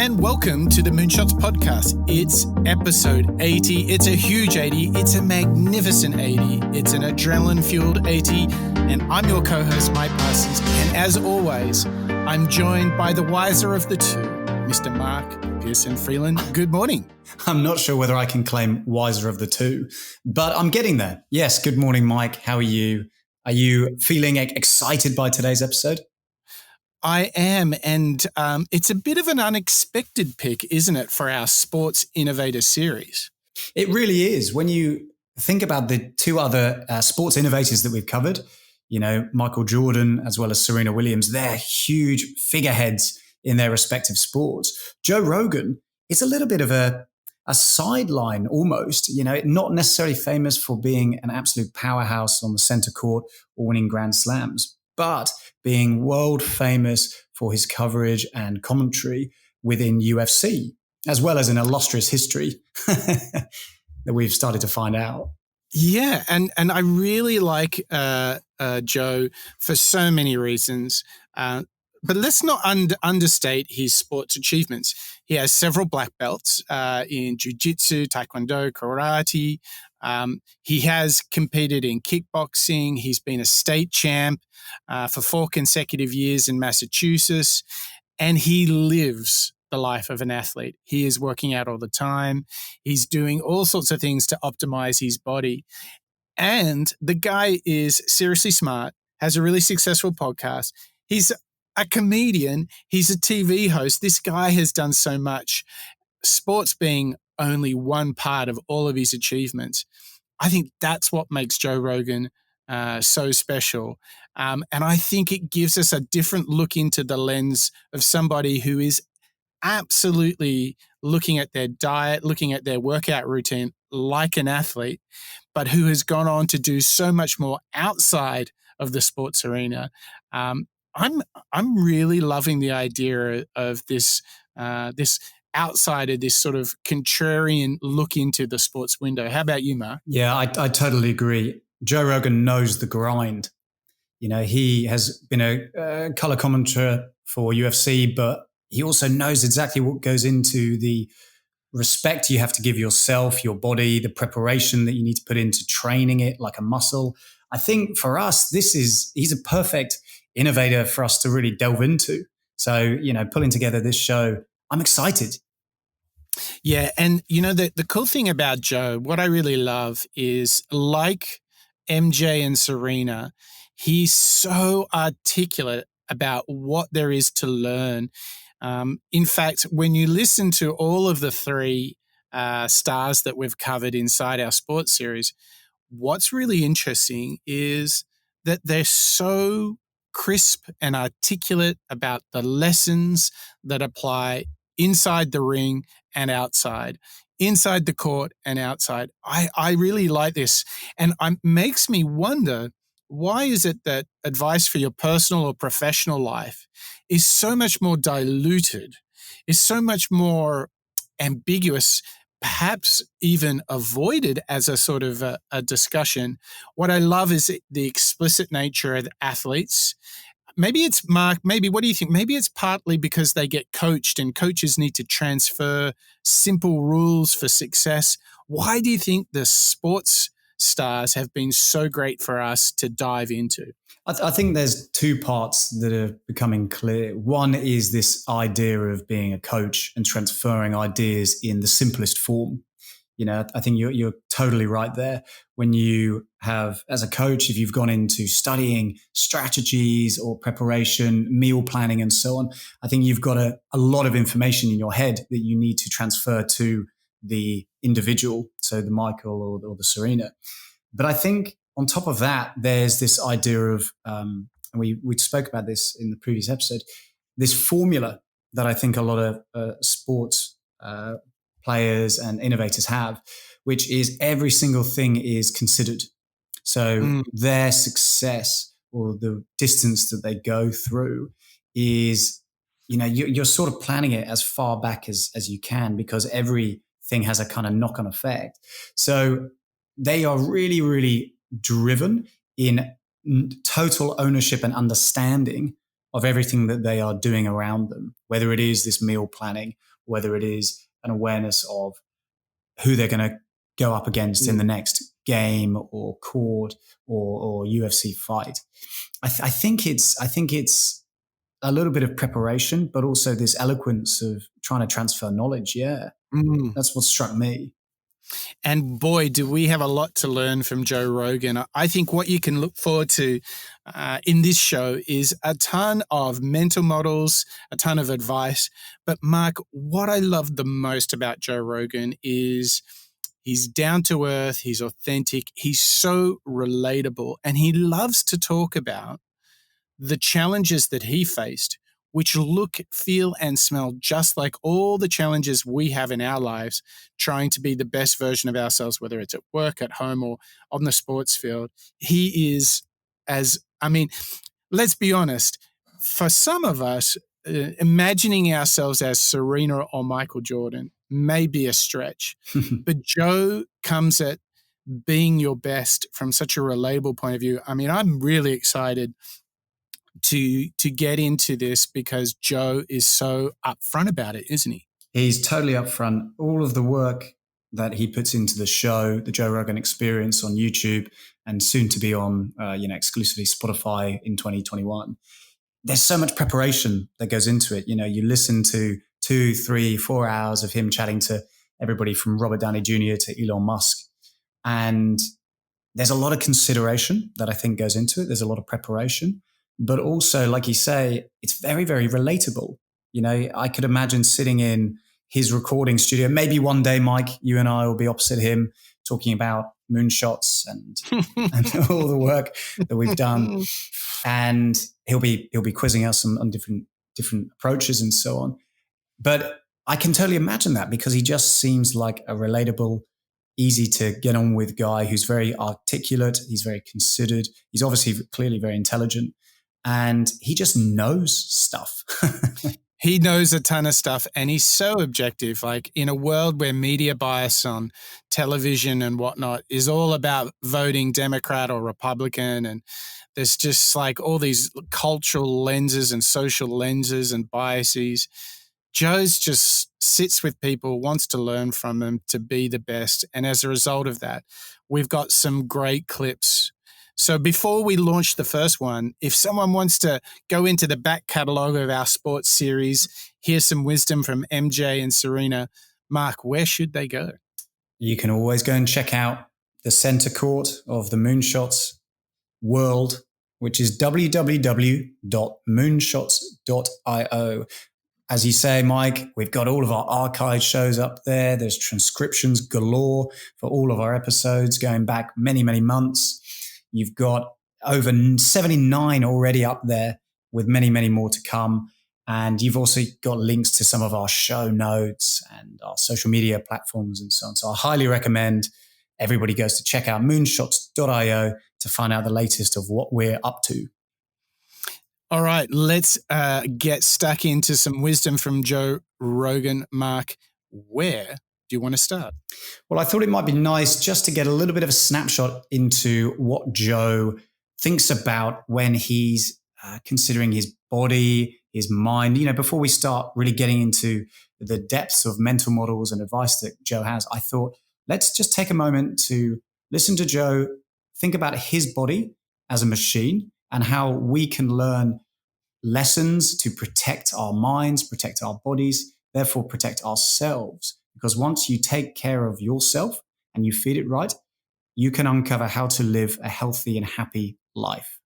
and welcome to the Moonshots Podcast. It's episode 80. It's a huge 80. It's a magnificent 80. It's an adrenaline-fueled 80. And I'm your co-host, Mike Parsons. And as always, I'm joined by the wiser of the two, Mr. Mark Pearson Freeland. Good morning. I'm not sure whether I can claim wiser of the two, but I'm getting there. Yes, good morning, Mike. How are you? Are you feeling excited by today's episode? I am, and it's a bit of an unexpected pick, isn't it, for our Sports Innovator series? It really is. When you think about the two other sports innovators that we've covered, you know, Michael Jordan as well as Serena Williams, they're huge figureheads in their respective sports. Joe Rogan is a little bit of a sideline almost, you know, not necessarily famous for being an absolute powerhouse on the center court or winning Grand Slams, but being world famous for his coverage and commentary within UFC, as well as an illustrious history that we've started to find out. Yeah, and I really like Joe for so many reasons. But let's not understate his sports achievements. He has several black belts in jiu-jitsu, taekwondo, karate. He has competed in kickboxing. He's been a state champ for 4 consecutive years in Massachusetts. And he lives the life of an athlete. He is working out all the time. He's doing all sorts of things to optimize his body. And the guy is seriously smart, has a really successful podcast. He's a comedian. He's a TV host. This guy has done so much. Sports being only one part of all of his achievements. I think that's what makes Joe Rogan so special. And I think it gives us a different look into the lens of somebody who is absolutely looking at their diet, looking at their workout routine like an athlete, but who has gone on to do so much more outside of the sports arena. I'm really loving the idea of this outsider, this sort of contrarian look into the sports window. How about you, Mark? Yeah, I totally agree. Joe Rogan knows the grind. You know, he has been a color commentator for UFC, but he also knows exactly what goes into the respect you have to give yourself, your body, the preparation that you need to put into training it like a muscle. I think for us, he's a perfect innovator for us to really delve into. So, you know, pulling together this show, I'm excited. Yeah. And, you know, the cool thing about Joe, what I really love is, like MJ and Serena, he's so articulate about what there is to learn. In fact, when you listen to all of the 3 stars that we've covered inside our sports series, what's really interesting is that they're so crisp and articulate about the lessons that apply inside the ring and outside, inside the court and outside. I really like this. And it makes me wonder, why is it that advice for your personal or professional life is so much more diluted, is so much more ambiguous, perhaps even avoided as a sort of a discussion? What I love is the explicit nature of athletes. Maybe it's, Mark, what do you think? Maybe it's partly because they get coached and coaches need to transfer simple rules for success. Why do you think the sports stars have been so great for us to dive into? I think there's 2 parts that are becoming clear. One is this idea of being a coach and transferring ideas in the simplest form. You know, I think you're totally right there. When you have, as a coach, if you've gone into studying strategies or preparation, meal planning and so on, I think you've got a lot of information in your head that you need to transfer to the individual, so the Michael or the Serena. But I think on top of that, there's this idea of, and we spoke about this in the previous episode, this formula that I think a lot of sports players and innovators have, which is every single thing is considered. So their success or the distance that they go through is, you know, you're sort of planning it as far back as you can, because everything has a kind of knock-on effect. So they are really, really driven in total ownership and understanding of everything that they are doing around them, whether it is this meal planning whether it is an awareness of who they're going to go up against in the next game or court or UFC fight. I think it's a little bit of preparation, but also this eloquence of trying to transfer knowledge. Yeah, that's what struck me. And boy, do we have a lot to learn from Joe Rogan. I think what you can look forward to in this show is a ton of mental models, a ton of advice. But Mark, what I love the most about Joe Rogan is he's down to earth, he's authentic, he's so relatable, and he loves to talk about the challenges that he faced, which look, feel, and smell just like all the challenges we have in our lives, trying to be the best version of ourselves, whether it's at work, at home, or on the sports field. He is let's be honest, for some of us, imagining ourselves as Serena or Michael Jordan may be a stretch, but Joe comes at being your best from such a relatable point of view. I mean, I'm really excited to get into this because Joe is so upfront about it, isn't he? He's totally upfront. All of the work that he puts into the show, the Joe Rogan Experience on YouTube, and soon to be on, exclusively Spotify in 2021. There's so much preparation that goes into it. You know, you listen to 2, 3, 4 hours of him chatting to everybody from Robert Downey Jr. to Elon Musk. And there's a lot of consideration that I think goes into it. There's a lot of preparation. But also, like you say, it's very, very relatable. You know, I could imagine sitting in his recording studio. Maybe one day, Mike, you and I will be opposite him talking about moonshots and all the work that we've done. And he'll be quizzing us on different approaches and so on. But I can totally imagine that because he just seems like a relatable, easy to get on with guy who's very articulate. He's very considered. He's obviously clearly very intelligent. And he just knows stuff. He knows a ton of stuff and he's so objective. Like in a world where media bias on television and whatnot is all about voting Democrat or Republican, and there's just like all these cultural lenses and social lenses and biases. Joe's just sits with people, wants to learn from them to be the best. And as a result of that, we've got some great clips. So before we launch the first one, if someone wants to go into the back catalogue of our sports series, hear some wisdom from MJ and Serena, Mark, where should they go? You can always go and check out the center court of the Moonshots world, which is www.moonshots.io. As you say, Mike, we've got all of our archive shows up there. There's transcriptions galore for all of our episodes going back many, many months. You've got over 79 already up there with many, many more to come. And you've also got links to some of our show notes and our social media platforms and so on. So I highly recommend everybody goes to check out moonshots.io to find out the latest of what we're up to. All right, let's get stuck into some wisdom from Joe Rogan. Mark, where do you want to start? Well, I thought it might be nice just to get a little bit of a snapshot into what Joe thinks about when he's considering his body, his mind. You know, before we start really getting into the depths of mental models and advice that Joe has, I thought, let's just take a moment to listen to Joe think about his body as a machine and how we can learn lessons to protect our minds, protect our bodies, therefore protect ourselves. Because once you take care of yourself and you feed it right, you can uncover how to live a healthy and happy life.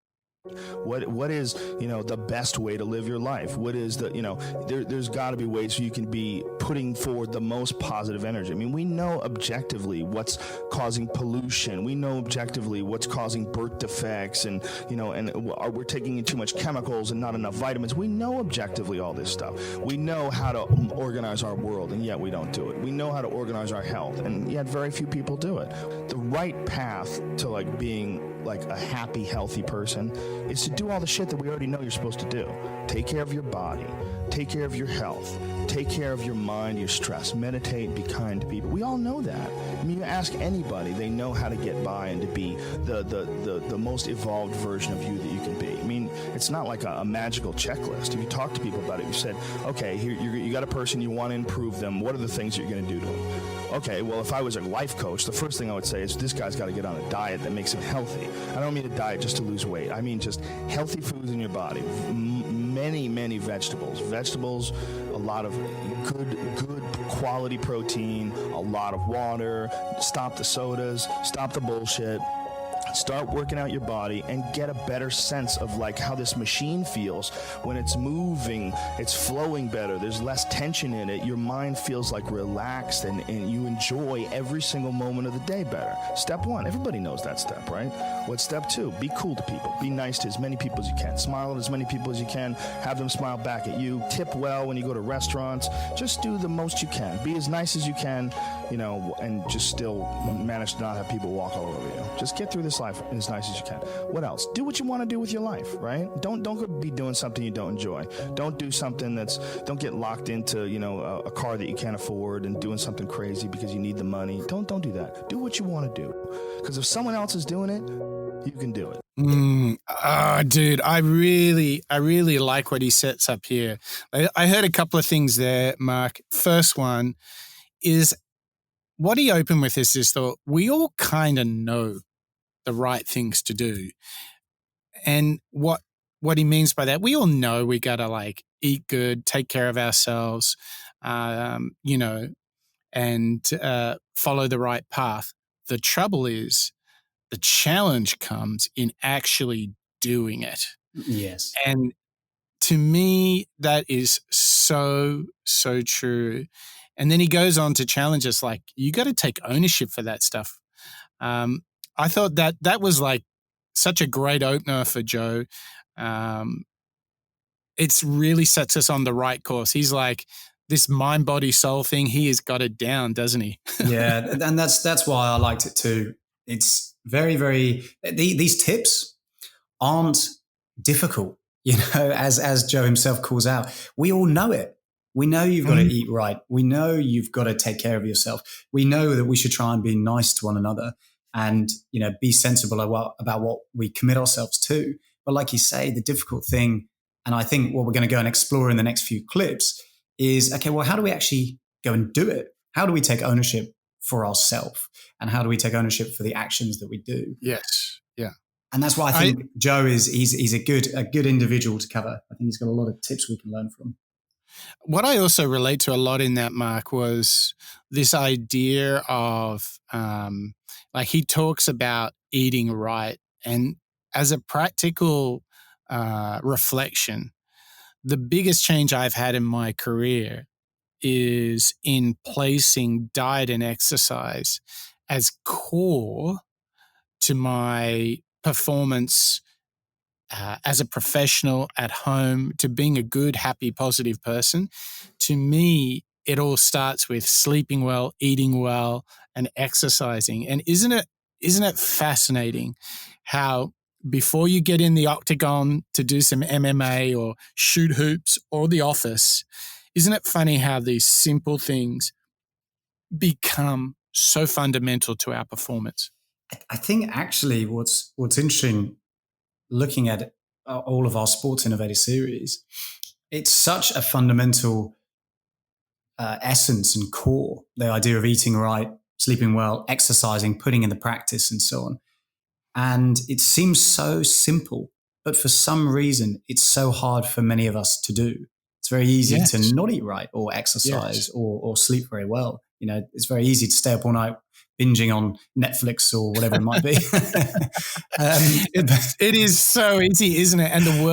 What is, the best way to live your life? What is there's got to be ways you can be putting forward the most positive energy. I mean, we know objectively what's causing pollution. We know objectively what's causing birth defects and we're taking in too much chemicals and not enough vitamins. We know objectively all this stuff. We know how to organize our world, and yet we don't do it. We know how to organize our health, and yet very few people do it. The right path to being a happy, healthy person is to do all the shit that we already know you're supposed to do. Take care of your body, take care of your health, take care of your mind, your stress, meditate, be kind to people. We all know that. I mean, you ask anybody, they know how to get by and to be the most evolved version of you that you can be. I mean, it's not like a magical checklist. If you talk to people about it, you said, okay, here you got a person, you want to improve them. What are the things you're going to do to them? Okay, well, if I was a life coach, the first thing I would say is this guy's got to get on a diet that makes him healthy. I don't mean a diet just to lose weight. I mean just healthy foods in your body. Many vegetables. Vegetables, a lot of good quality protein, a lot of water. Stop the sodas, stop the bullshit. Start working out your body and get a better sense of like how this machine feels when it's moving, it's flowing better, there's less tension in it, your mind feels like relaxed and you enjoy every single moment of the day better. Step one, everybody knows that step, right? What's step two? Be cool to people. Be nice to as many people as you can. Smile at as many people as you can. Have them smile back at you. Tip well when you go to restaurants. Just do the most you can. Be as nice as you can, and just still manage to not have people walk all over you. Just get through this life as nice as you can. What else? Do what you want to do with your life, right? Don't go be doing something you don't enjoy. Don't do something don't get locked into, a car that you can't afford and doing something crazy because you need the money. Don't do that. Do what you want to do. Because if someone else is doing it, you can do it. Dude, I really like what he sets up here. I heard a couple of things there, Mark. First one is what he opened with is this thought, we all kind of know the right things to do. And what he means by that, we all know we got to like eat good, take care of ourselves, and follow the right path. The trouble is the challenge comes in actually doing it. Yes. And to me, that is so, so true. And then he goes on to challenge us like, you got to take ownership for that stuff. I thought that was like such a great opener for Joe. It's really sets us on the right course. He's like this mind, body, soul thing. He has got it down, doesn't he? Yeah. And that's why I liked it too. It's very, very, these tips aren't difficult, as Joe himself calls out. We all know it. We know you've got to eat right. We know you've got to take care of yourself. We know that we should try and be nice to one another and, be sensible about what we commit ourselves to. But like you say, the difficult thing, and I think what we're going to go and explore in the next few clips is, okay, well, how do we actually go and do it? How do we take ownership for ourselves? And how do we take ownership for the actions that we do? Yes. Yeah. And that's why I think Joe he's a good individual to cover. I think he's got a lot of tips we can learn from. What I also relate to a lot in that, Mark, was this idea of like he talks about eating right. And as a practical reflection, the biggest change I've had in my career is in placing diet and exercise as core to my performance as a professional at home, to being a good, happy, positive person. To me, it all starts with sleeping well, eating well, and exercising. And isn't it fascinating how before you get in the octagon to do some MMA or shoot hoops or the office, isn't it funny how these simple things become so fundamental to our performance? I think actually what's interesting, looking at all of our Sports Innovator series, it's such a fundamental essence and core, the idea of eating right, sleeping well, exercising, putting in the practice and so on. And it seems so simple, but for some reason, it's so hard for many of us to do. It's very easy to not eat right or exercise or sleep very well. It's very easy to stay up all night binging on Netflix or whatever it might be. It is so easy, isn't it? And the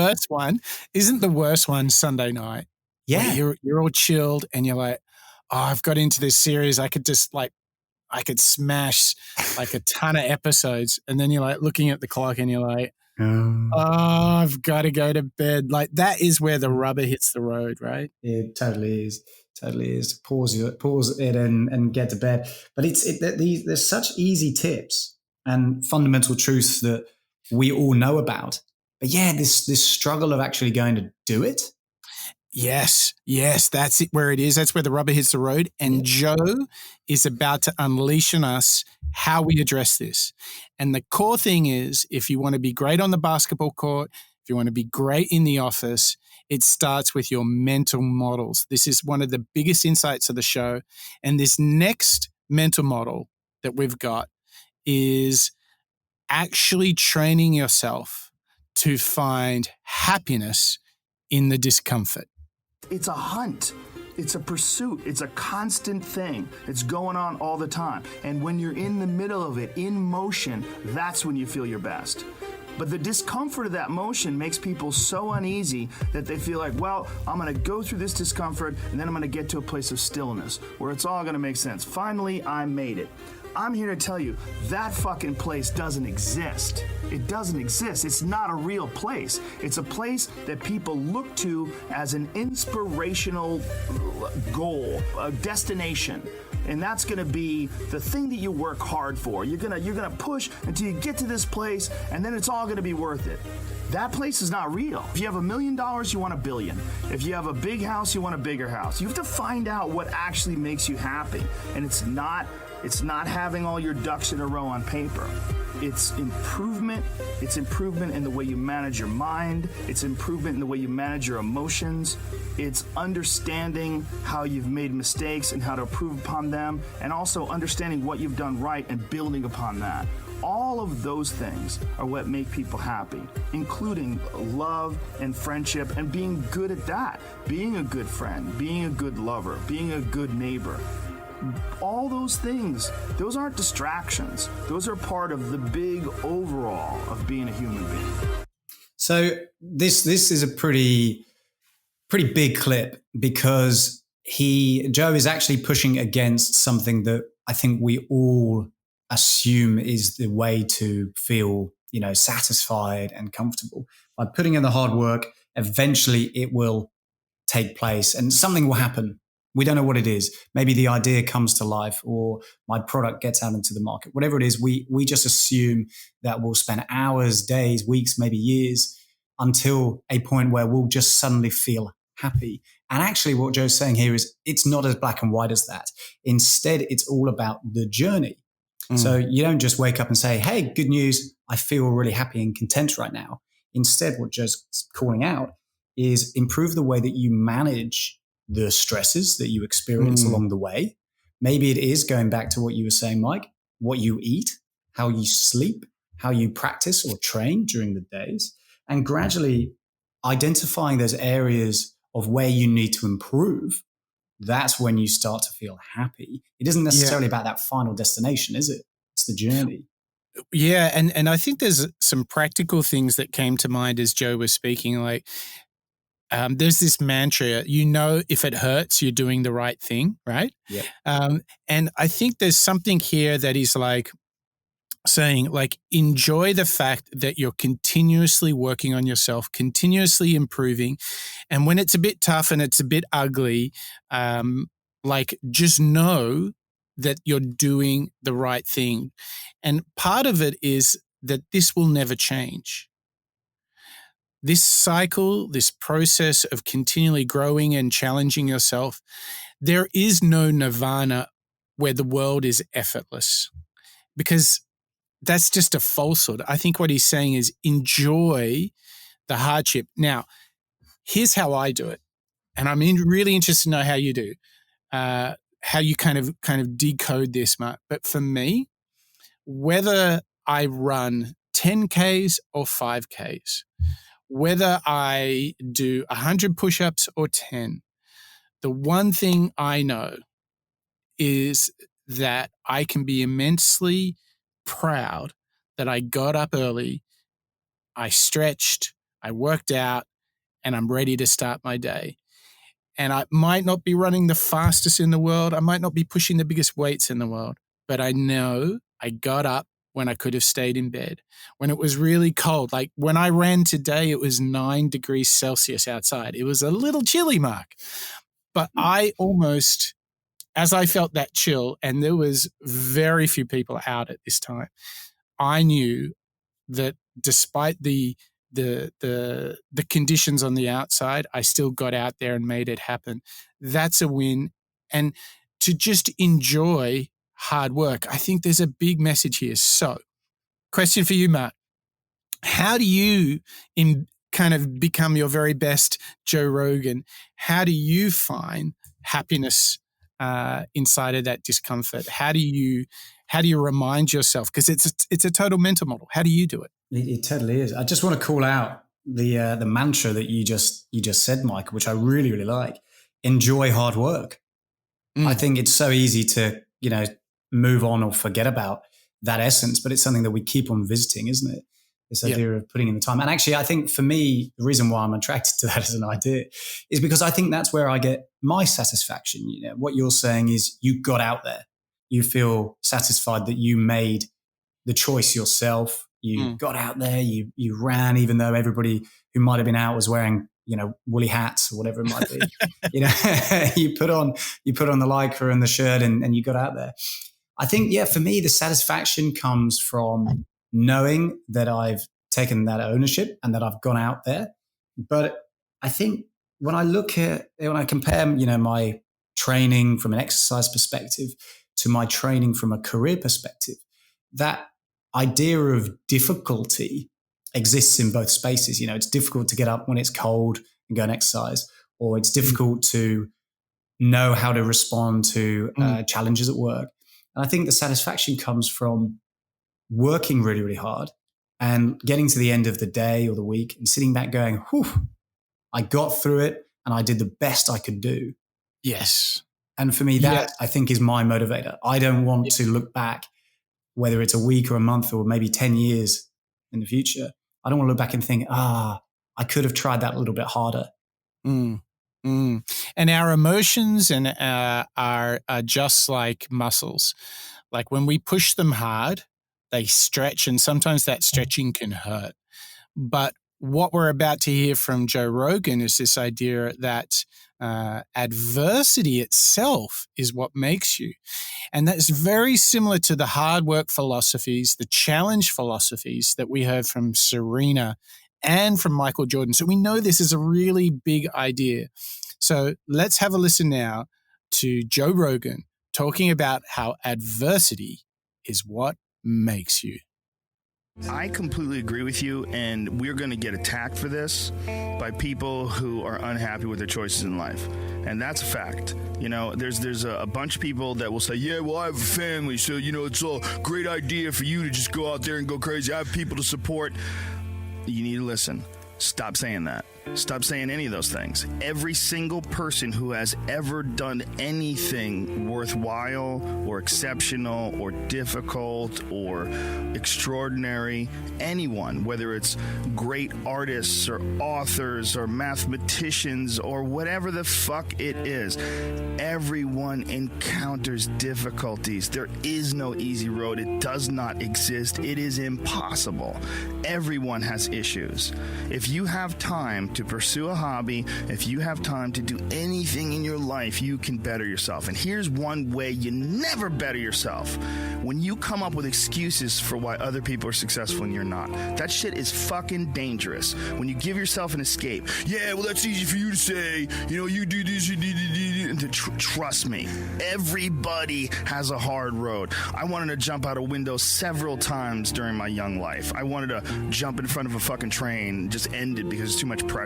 worst one Sunday night? Yeah. You're all chilled and you're like, oh, I've got into this series. I could smash like a ton of episodes. And then you're like looking at the clock and you're like, oh, I've got to go to bed. Like that is where the rubber hits the road, right? It totally is. Totally is. Pause it and get to bed. But there's such easy tips and fundamental truths that we all know about. yeah, this struggle of actually going to do it. Yes, that's it where it is. That's where the rubber hits the road. And Joe is about to unleash on us how we address this. And the core thing is, if you want to be great on the basketball court, if you want to be great in the office, it starts with your mental models. This is one of the biggest insights of the show. And this next mental model that we've got is actually training yourself to find happiness in the discomfort. It's a hunt. It's a pursuit. It's a constant thing. It's going on all the time. And when you're in the middle of it, in motion, that's when you feel your best. But the discomfort of that motion makes people so uneasy that they feel like, well, I'm going to go through this discomfort and then I'm going to get to a place of stillness where it's all going to make sense. Finally, I made it. I'm here to tell you that fucking place doesn't exist. It doesn't exist. It's not a real place. It's a place that people look to as an inspirational goal, a destination. And that's going to be the thing that you work hard for. You're going to push until you get to this place, and then it's all going to be worth it. That place is not real. If you have $1 million, you want $1 billion. If you have a big house, you want a bigger house. You have to find out what actually makes you happy. And it's not having all your ducks in a row on paper. It's improvement. It's improvement in the way you manage your mind. It's improvement in the way you manage your emotions. It's understanding how you've made mistakes and how to improve upon them, and also understanding what you've done right and building upon that. All of those things are what make people happy, including love and friendship and being good at that. Being a good friend, being a good lover, being a good neighbor. All those things, those aren't distractions. Those are part of the big overall of being a human being. So this is a pretty big clip, because Joe is actually pushing against something that I think we all assume is the way to feel, satisfied and comfortable. By putting in the hard work, eventually it will take place and something will happen. We don't know what it is. Maybe the idea comes to life, or my product gets out into the market. Whatever it is, we just assume that we'll spend hours, days, weeks, maybe years, until a point where we'll just suddenly feel happy. And actually what Joe's saying here is it's not as black and white as that. Instead, it's all about the journey. So you don't just wake up and say, hey, good news, I feel really happy and content right now. Instead, what Joe's calling out is improve the way that you manage the stresses that you experience along the way. Maybe it is going back to what you were saying, Mike, what you eat, how you sleep, how you practice or train during the days, and gradually identifying those areas of where you need to improve. That's when you start to feel happy. It isn't necessarily about that final destination, is it? It's the journey. Yeah, and I think there's some practical things that came to mind as Joe was speaking, like there's this mantra, if it hurts, you're doing the right thing, right? Yeah. And I think there's something here that is like saying, like, enjoy the fact that you're continuously working on yourself, continuously improving. And when it's a bit tough and it's a bit ugly, just know that you're doing the right thing. And part of it is that this will never change. This cycle, this process of continually growing and challenging yourself, there is no nirvana where the world is effortless, because that's just a falsehood. I think what he's saying is enjoy the hardship. Now, here's how I do it, and I'm really interested to know how you do, how you kind of decode this, Mark. But for me, whether I run 10Ks or 5Ks, whether I do 100 push-ups or 10, the one thing I know is that I can be immensely proud that I got up early, I stretched, I worked out, and I'm ready to start my day. And I might not be running the fastest in the world. I might not be pushing the biggest weights in the world, but I know I got up when I could have stayed in bed, when it was really cold. Like when I ran today, it was 9 degrees Celsius outside. It was a little chilly, Mark. But I almost, as I felt that chill, and there was very few people out at this time, I knew that despite the the conditions on the outside. I still got out there and made it happen. That's a win. And to just enjoy hard work, I think there's a big message here. So, question for you, Mark. How do you kind of become your very best Joe Rogan? How do you find happiness inside of that discomfort? How do you remind yourself? Because it's a total mental model. How do you do it? It totally is. I just want to call out the mantra that you just said, Mike, which I really, really like. Enjoy hard work. I think it's so easy to, move on or forget about that essence, but it's something that we keep on visiting, isn't it? This idea of putting in the time. And actually, I think for me, the reason why I'm attracted to that as an idea is because I think that's where I get my satisfaction. What you're saying is you got out there. You feel satisfied that you made the choice yourself. You got out there, you ran, even though everybody who might have been out was wearing, woolly hats or whatever it might be. You put on the lycra and the shirt and you got out there. I think, for me, the satisfaction comes from knowing that I've taken that ownership and that I've gone out there. But I think when I compare, my training from an exercise perspective to my training from a career perspective, that idea of difficulty exists in both spaces. It's difficult to get up when it's cold and go and exercise, or it's difficult to know how to respond to challenges at work. And I think the satisfaction comes from working really, really hard and getting to the end of the day or the week and sitting back going, whew, I got through it and I did the best I could do. Yes. And for me, that I think is my motivator. I don't want to look back, whether it's a week or a month or maybe 10 years in the future. I don't want to look back and think, I could have tried that a little bit harder. And our emotions are just like muscles. Like when we push them hard, they stretch, and sometimes that stretching can hurt. But what we're about to hear from Joe Rogan is this idea that adversity itself is what makes you. And that's very similar to the hard work philosophies, the challenge philosophies that we heard from Serena and from Michael Jordan. So we know this is a really big idea. So let's have a listen now to Joe Rogan talking about how adversity is what makes you. I completely agree with you, and we're going to get attacked for this by people who are unhappy with their choices in life. And that's a fact. There's a bunch of people that will say, yeah, well, I have a family, so, it's a great idea for you to just go out there and go crazy. I have people to support. You need to listen. Stop saying that. Stop saying any of those things. Every single person who has ever done anything worthwhile or exceptional or difficult or extraordinary, anyone, whether it's great artists or authors or mathematicians or whatever the fuck it is, everyone encounters difficulties. There is no easy road. It does not exist. It is impossible. Everyone has issues. If you have time to pursue a hobby, if you have time to do anything in your life, you can better yourself. And here's one way you never better yourself. When you come up with excuses for why other people are successful and you're not. That shit is fucking dangerous. When you give yourself an escape, yeah, well, that's easy for you to say, you do this, you do. Trust me, everybody has a hard road. I wanted to jump out a window several times during my young life. I wanted to jump in front of a fucking train, just end it because it's too much pressure.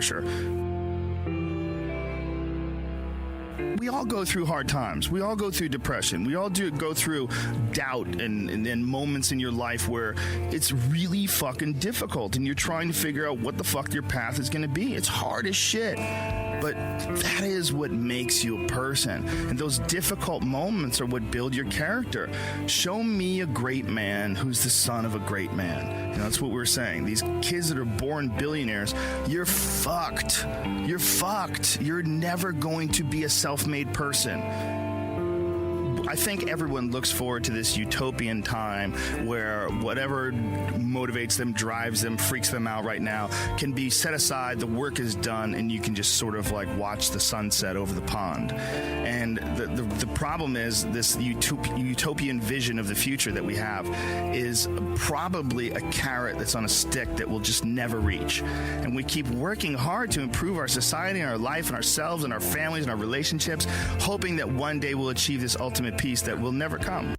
We all go through hard times. We all go through depression. We all go through doubt and moments in your life where it's really fucking difficult and you're trying to figure out what the fuck your path is going to be. It's hard as shit. But that is what makes you a person. And those difficult moments are what build your character. Show me a great man who's the son of a great man. That's what we're saying. These kids that are born billionaires, you're fucked. You're fucked. You're never going to be a self-made person. I think everyone looks forward to this utopian time where whatever motivates them, drives them, freaks them out right now can be set aside, the work is done, and you can just sort of like watch the sunset over the pond. And the problem is this utopian vision of the future that we have is probably a carrot that's on a stick that we'll just never reach. And we keep working hard to improve our society and our life and ourselves and our families and our relationships, hoping that one day we'll achieve this ultimate peace that will never come.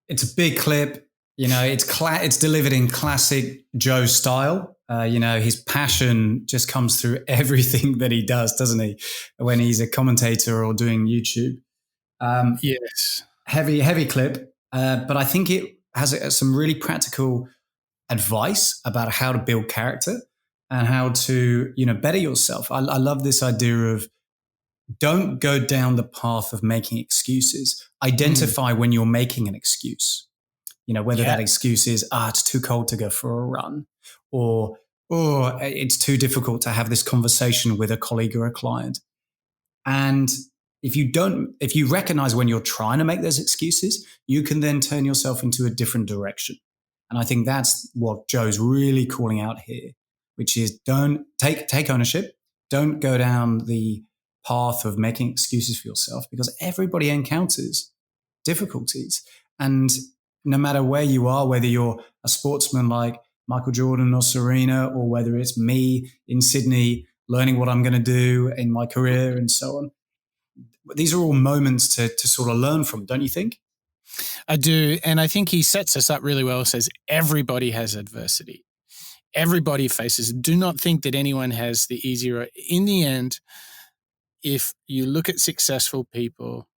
It's a big clip. It's delivered in classic Joe style. His passion just comes through everything that he does, doesn't he? When he's a commentator or doing YouTube. Yes. Heavy clip. But I think it has some really practical advice about how to build character and how to, better yourself. I love this idea of don't go down the path of making excuses. Identify when you're making an excuse. Whether that excuse is, it's too cold to go for a run, or it's too difficult to have this conversation with a colleague or a client. And if you recognize when you're trying to make those excuses, you can then turn yourself into a different direction. And I think that's what Joe's really calling out here, which is don't take ownership. Don't go down the path of making excuses for yourself, because everybody encounters difficulties. And no matter where you are, whether you're a sportsman like Michael Jordan or Serena, or whether it's me in Sydney learning what I'm going to do in my career and so on, these are all moments to sort of learn from, don't you think? I do. And I think he sets us up really well. Says everybody has adversity. Everybody faces it. Do not think that anyone has the easier. In the end, if you look at successful people,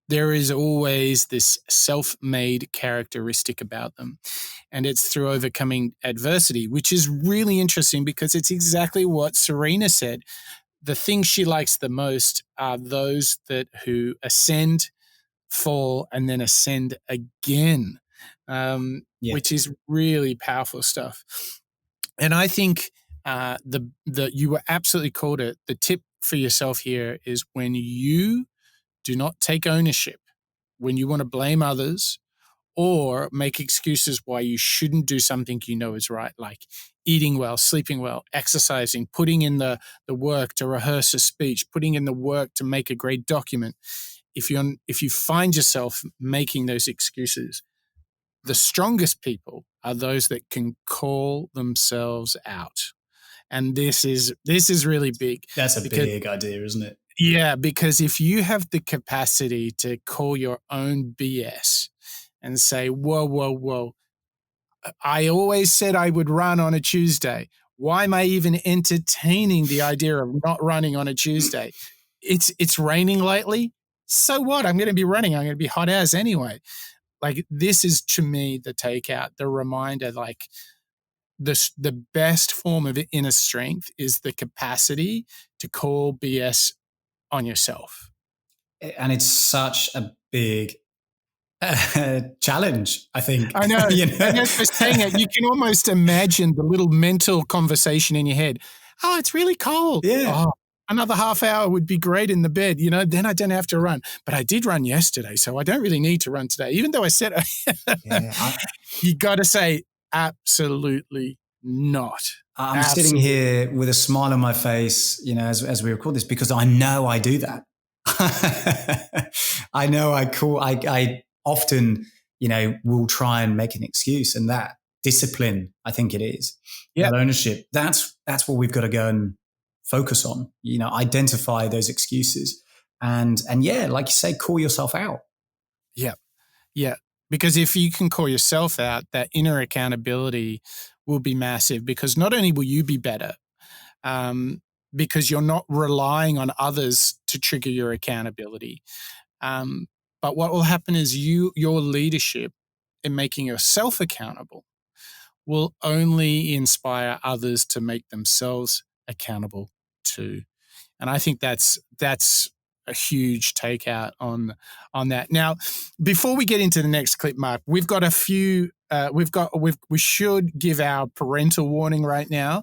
there is always this self-made characteristic about them. And it's through overcoming adversity, which is really interesting because it's exactly what Serena said. The things she likes the most are those who ascend, fall, and then ascend again, which is really powerful stuff. And I think you were absolutely called it. The tip for yourself here is when you do not take ownership, when you want to blame others or make excuses why you shouldn't do something you know is right, like eating well, sleeping well, exercising, putting in the work to rehearse a speech, putting in the work to make a great document. If you find yourself making those excuses, the strongest people are those that can call themselves out. And this is really big. That's a big idea, isn't it? Yeah, because if you have the capacity to call your own BS and say, whoa, I always said I would run on a Tuesday. Why am I even entertaining the idea of not running on a Tuesday? It's raining lately. So what? I'm going to be running. I'm going to be hot as anyway. Like, this is, to me, the takeout, the reminder, like, the best form of inner strength is the capacity to call BS on yourself. And it's such a big challenge, I think. I know. And as we're saying it, you can almost imagine the little mental conversation in your head. Oh, it's really cold. Yeah. Oh, another half hour would be great in the bed. Then I don't have to run. But I did run yesterday, so I don't really need to run today. Even though I said you got to say, absolutely not. I'm sitting here with a smile on my face, as we record this, because I know I do that. I know I often, will try and make an excuse, and that discipline, I think it is. That ownership, that's what we've got to go and focus on, identify those excuses and like you say, call yourself out. Yeah. Yeah. Because if you can call yourself out, that inner accountability will be massive, because not only will you be better, because you're not relying on others to trigger your accountability. But what will happen is your leadership in making yourself accountable will only inspire others to make themselves accountable too. And I think that's a huge takeout on that. Now, before we get into the next clip, Mark, we've got a few. We should give our parental warning right now.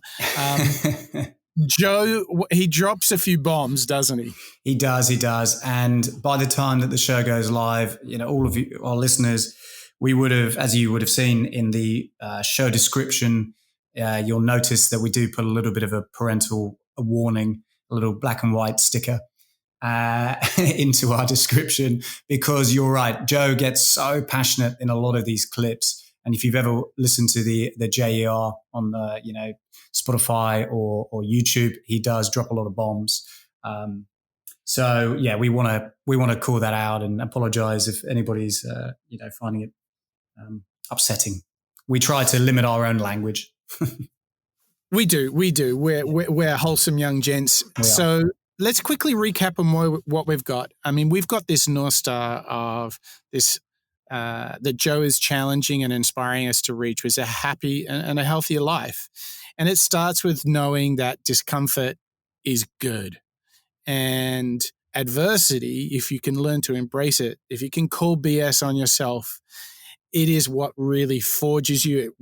Joe, he drops a few bombs, doesn't he? He does. And by the time that the show goes live, all of you, our listeners, we would have, as you would have seen in the show description, you'll notice that we do put a little bit of a parental warning, a little black and white sticker into our description, because you're right. Joe gets so passionate in a lot of these clips. And if you've ever listened to the JER on the, Spotify or YouTube, he does drop a lot of bombs. So yeah, we want to call that out and apologize if anybody's finding it upsetting. We try to limit our own language. We do. We're wholesome young gents. So let's quickly recap on what we've got. I mean, we've got this North Star of this that Joe is challenging and inspiring us to reach, was a happy and a healthier life. And it starts with knowing that discomfort is good. And adversity, if you can learn to embrace it, if you can call BS on yourself, it is what really forges you.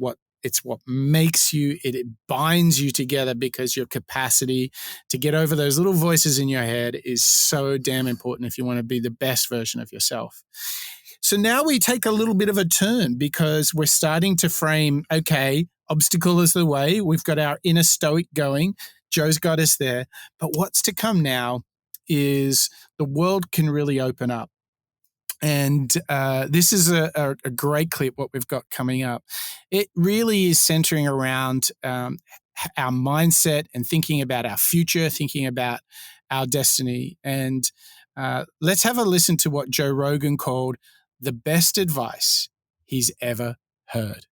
It's what makes you, it binds you together, because your capacity to get over those little voices in your head is so damn important if you want to be the best version of yourself. So now we take a little bit of a turn, because we're starting to frame, okay, obstacle is the way. We've got our inner stoic going. Joe's got us there. But what's to come now is the world can really open up. And this is a great clip, what we've got coming up. It really is centering around our mindset and thinking about our future, thinking about our destiny. And let's have a listen to what Joe Rogan called the best advice he's ever heard.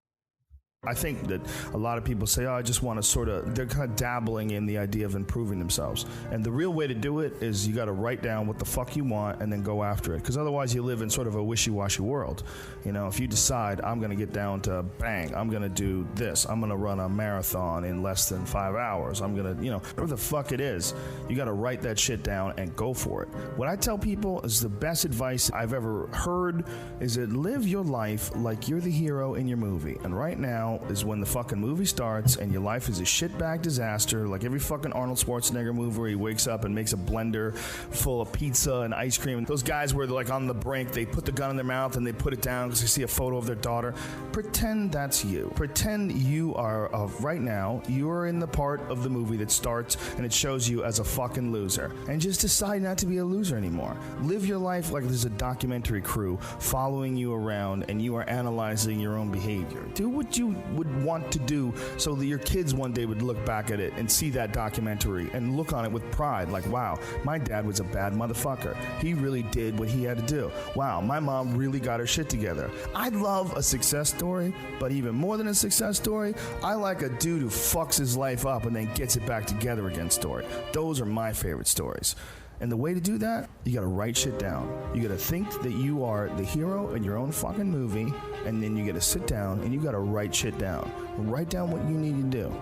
I think that a lot of people say, I just want to they're kind of dabbling in the idea of improving themselves. And the real way to do it is you got to write down what the fuck you want and then go after it. Because otherwise you live in sort of a wishy-washy world. If you decide I'm going to get down to bang, I'm going to do this. I'm going to run a marathon in less than 5 hours. I'm going to, whatever the fuck it is, you got to write that shit down and go for it. What I tell people is the best advice I've ever heard is that live your life like you're the hero in your movie. And right now is when the fucking movie starts and your life is a shitbag disaster, like every fucking Arnold Schwarzenegger movie where he wakes up and makes a blender full of pizza and ice cream. And those guys where they're like on the brink, they put the gun in their mouth and they put it down because they see a photo of their daughter. Pretend that's you. Pretend you are, right now, you're in the part of the movie that starts and it shows you as a fucking loser. And just decide not to be a loser anymore. Live your life like there's a documentary crew following you around and you are analyzing your own behavior. Do what you would want to do so that your kids one day would look back at it and see that documentary and look on it with pride, like, wow, my dad was a bad motherfucker. He really did what he had to do. Wow, my mom really got her shit together. I love a success story, but even more than a success story, I like a dude who fucks his life up and then gets it back together again story. Those are my favorite stories. And the way to do that, you got to write shit down. You got to think that you are the hero in your own fucking movie, and then you got to sit down and you got to write shit down. Write down what you need to do.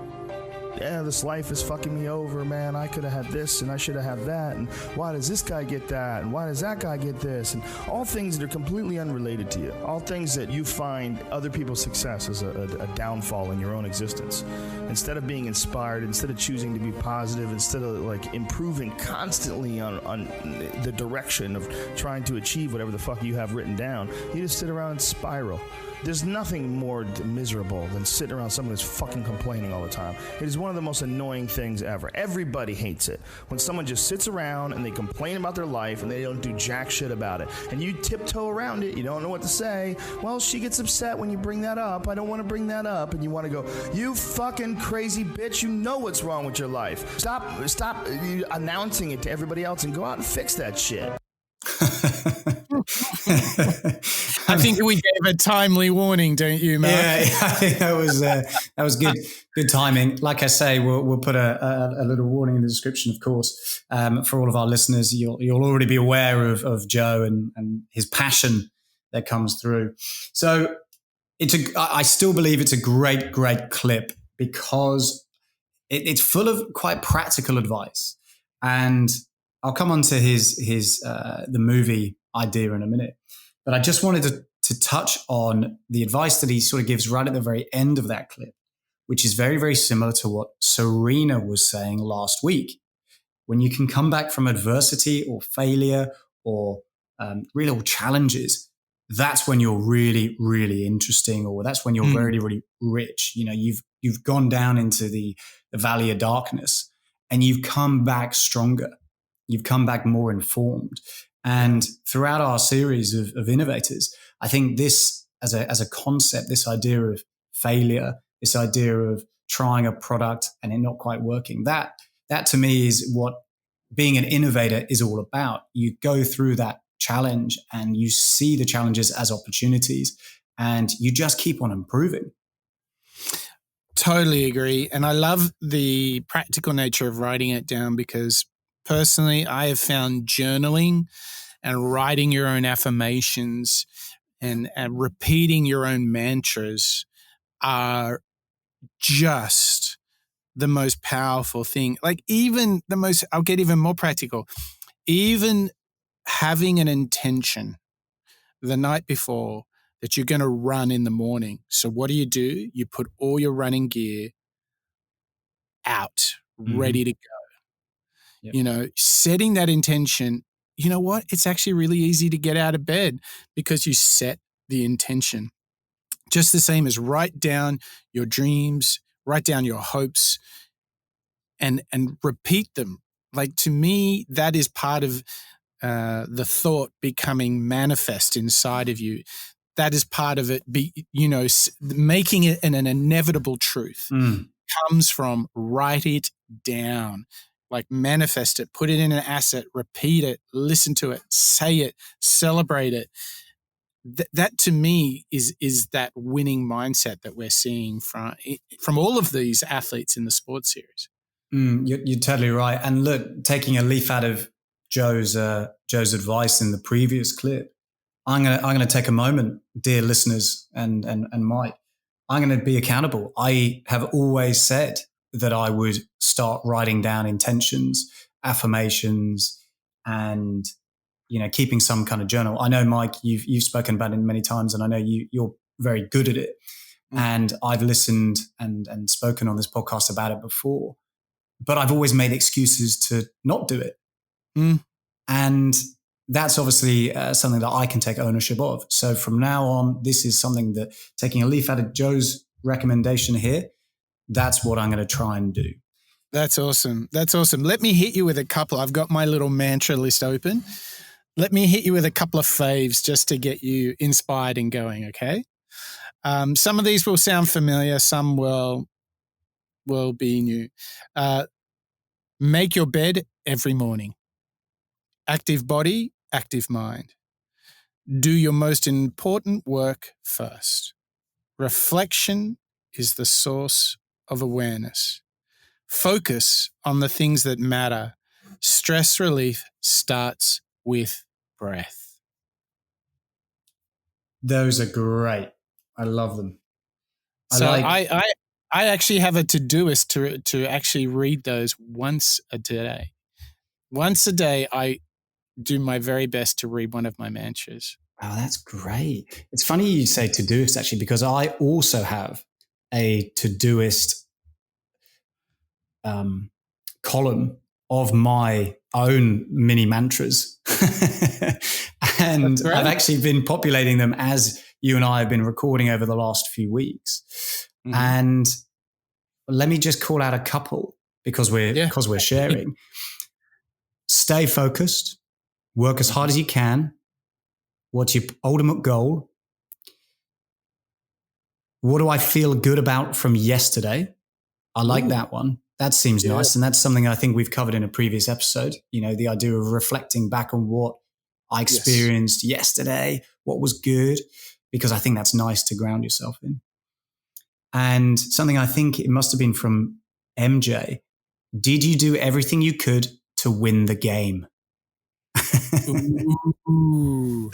Yeah, this life is fucking me over, man. I could have had this and I should have had that. And why does this guy get that? And why does that guy get this? And all things that are completely unrelated to you. All things that you find other people's success as a downfall in your own existence. Instead of being inspired, instead of choosing to be positive, instead of like improving constantly on the direction of trying to achieve whatever the fuck you have written down, you just sit around and spiral. There's nothing more miserable than sitting around someone who's fucking complaining all the time. It is one of the most annoying things ever. Everybody hates it. When someone just sits around and they complain about their life and they don't do jack shit about it. And you tiptoe around it. You don't know what to say. Well, she gets upset when you bring that up. I don't want to bring that up. And you want to go, you fucking crazy bitch. You know what's wrong with your life. Stop announcing it to everybody else and go out and fix that shit. I think we gave a timely warning, don't you, Mark? Yeah, I think that was good timing. Like I say, we'll put a little warning in the description, of course, for all of our listeners. You'll already be aware of Joe and his passion that comes through. So I still believe it's a great clip because it's full of quite practical advice, and I'll come on to his the movie idea in a minute. But I just wanted to touch on the advice that he sort of gives right at the very end of that clip, which is very, very similar to what Serena was saying last week. When you can come back from adversity or failure or real challenges, that's when you're really, really interesting, or that's when you're really, really rich. You know, you've gone down into the valley of darkness and you've come back stronger. You've come back more informed. And throughout our series of innovators, I think this as a concept, this idea of failure, this idea of trying a product and it not quite working, that to me is what being an innovator is all about. You go through that challenge and you see the challenges as opportunities and you just keep on improving. Totally agree. And I love the practical nature of writing it down, because personally, I have found journaling and writing your own affirmations and repeating your own mantras are just the most powerful thing. Like I'll get even more practical. Even having an intention the night before that you're going to run in the morning. So what do? You put all your running gear out, ready to go. Yep. You know, setting that intention, you know what? It's actually really easy to get out of bed because you set the intention. Just the same as write down your dreams, write down your hopes, and repeat them. Like, to me, that is part of the thought becoming manifest inside of you. That is part of it. Making it an inevitable truth comes from write it down, like manifest it, put it in an asset, repeat it, listen to it, say it, celebrate it. That to me is that winning mindset that we're seeing from all of these athletes in the sports series. You're totally right. And look, taking a leaf out of Joe's advice in the previous clip, I'm gonna take a moment, dear listeners and Mike. I'm going to be accountable. I have always said that I would start writing down intentions, affirmations, and keeping some kind of journal. I know, Mike, you've spoken about it many times, and I know you're very good at it. And I've listened and spoken on this podcast about it before, but I've always made excuses to not do it. And that's obviously something that I can take ownership of. So from now on, this is something that, taking a leaf out of Joe's recommendation here, that's what I'm going to try and do. That's awesome. That's awesome. Let me hit you with a couple. I've got my little mantra list open. Let me hit you with a couple of faves just to get you inspired and going, okay? Some of these will sound familiar. Some will be new. Make your bed every morning. Active body, active mind. Do your most important work first. Reflection is the source of awareness. Focus on the things that matter. Stress relief starts with breath. Those are great. I love them. I actually have a to-doist to actually read those once a day. Once a day, I do my very best to read one of my mantras. Oh, that's great. It's funny you say to-doist, actually, because I also have a to-doist column of my own mini mantras. And I've actually been populating them as you and I have been recording over the last few weeks. And let me just call out a couple because we're sharing. Stay focused. Work as hard as you can. What's your ultimate goal? What do I feel good about from yesterday? I like that one. That seems nice. And that's something I think we've covered in a previous episode. The idea of reflecting back on what I experienced yesterday, what was good, because I think that's nice to ground yourself in. And something I think it must have been from MJ. Did you do everything you could to win the game? Ooh,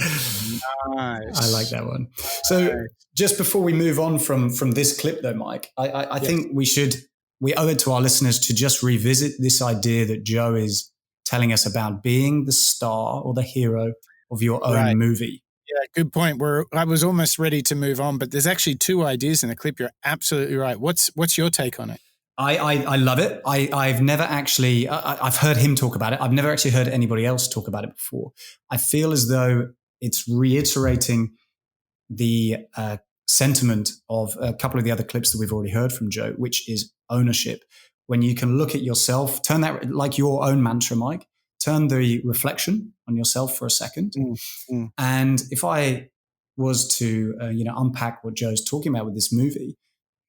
nice. I like that one. So just before we move on from this clip though, Mike, I think we owe it to our listeners to just revisit this idea that Joe is telling us about being the star or the hero of your own movie. Yeah, good point. I was almost ready to move on, but there's actually two ideas in the clip. You're absolutely right. What's your take on it? I love it. I've never actually, I've heard him talk about it. I've never actually heard anybody else talk about it before. I feel as though it's reiterating the sentiment of a couple of the other clips that we've already heard from Joe, which is ownership. When you can look at yourself, turn that like your own mantra, Mike, turn the reflection on yourself for a second. And if I was to, unpack what Joe's talking about with this movie,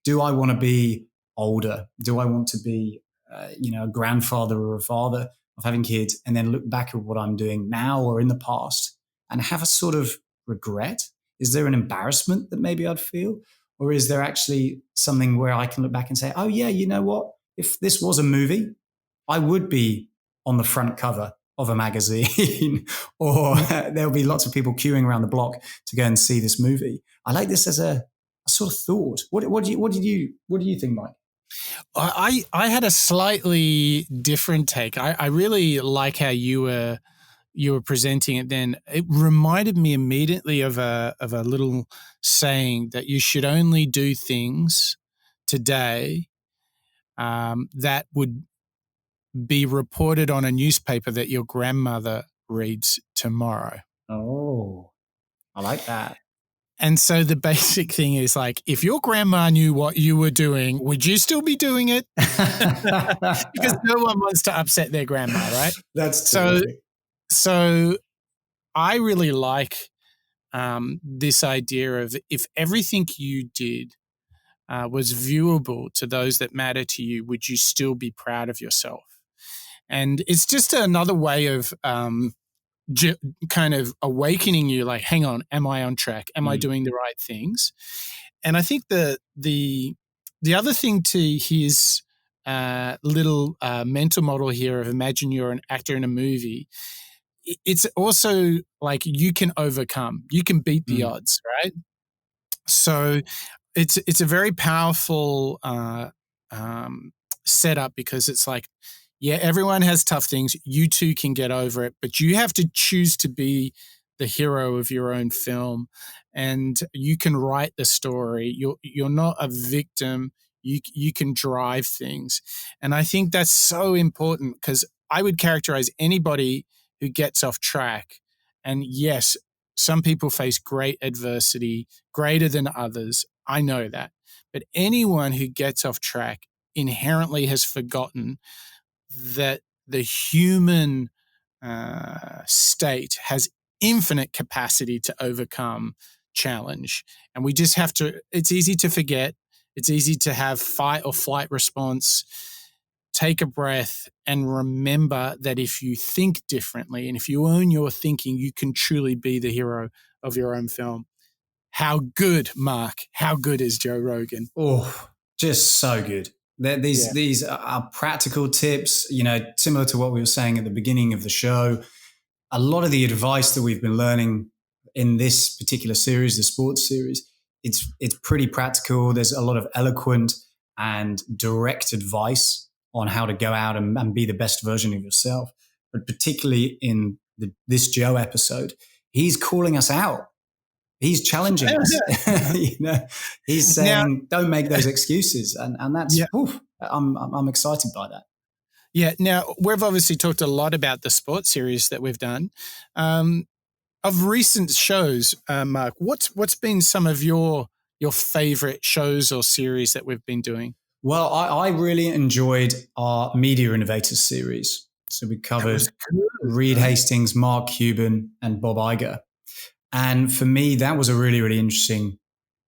do I want to be older? Do I want to be, a grandfather or a father of having kids and then look back at what I'm doing now or in the past and have a sort of regret? Is there an embarrassment that maybe I'd feel? Or is there actually something where I can look back and say, oh, yeah, you know what? If this was a movie, I would be on the front cover of a magazine or there'll be lots of people queuing around the block to go and see this movie. I like this as a sort of thought. What do you think, Mike? I had a slightly different take. I really like how you were presenting it then. It reminded me immediately of a little saying that you should only do things today that would be reported on a newspaper that your grandmother reads tomorrow. Oh, I like that. And so the basic thing is like, if your grandma knew what you were doing, would you still be doing it? Because no one wants to upset their grandma, right? That's terrific. So I really like this idea of if everything you did was viewable to those that matter to you, would you still be proud of yourself? And it's just another way of kind of awakening you, like, hang on, am I on track? Am I doing the right things? And I think the other thing to his little mental model here of imagine you're an actor in a movie, it's also like you can overcome, you can beat the odds, right? So it's a very powerful setup because it's like, yeah, everyone has tough things. You too can get over it, but you have to choose to be the hero of your own film, and you can write the story. You're not a victim. You can drive things, and I think that's so important because I would characterize anybody who gets off track. And yes, some people face great adversity, greater than others. I know that, but anyone who gets off track inherently has forgotten that the human state has infinite capacity to overcome challenge. And we just have to, it's easy to forget. It's easy to have fight or flight response. Take a breath and remember that if you think differently and if you own your thinking, you can truly be the hero of your own film. How good, Mark? How good is Joe Rogan? Oh, just so good. These are practical tips, similar to what we were saying at the beginning of the show. A lot of the advice that we've been learning in this particular series, the sports series, it's pretty practical. There's a lot of eloquent and direct advice on how to go out and be the best version of yourself. But particularly in this Joe episode, he's calling us out. He's challenging us. He's saying, "Don't make those excuses," and that's. I'm excited by that. Yeah. Now we've obviously talked a lot about the sports series that we've done. Of recent shows, Mark, what's been some of your favorite shows or series that we've been doing? Well, I really enjoyed our Media Innovators series. So we covered Reed Hastings, Mark Cuban, and Bob Iger. And for me, that was a really, really interesting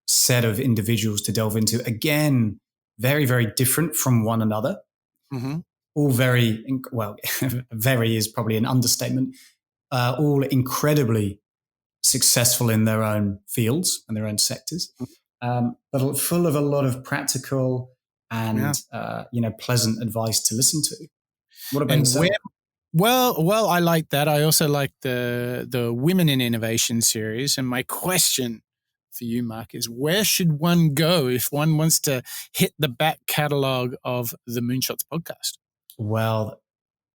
set of individuals to delve into. Again, very, very different from one another. Mm-hmm. All very, well, very is probably an understatement. All incredibly successful in their own fields and their own sectors, but full of a lot of practical and pleasant advice to listen to. What about yourself? Well, I like that. I also like the Women in Innovation series. And my question for you, Mark, is where should one go if one wants to hit the back catalog of the Moonshots podcast? Well,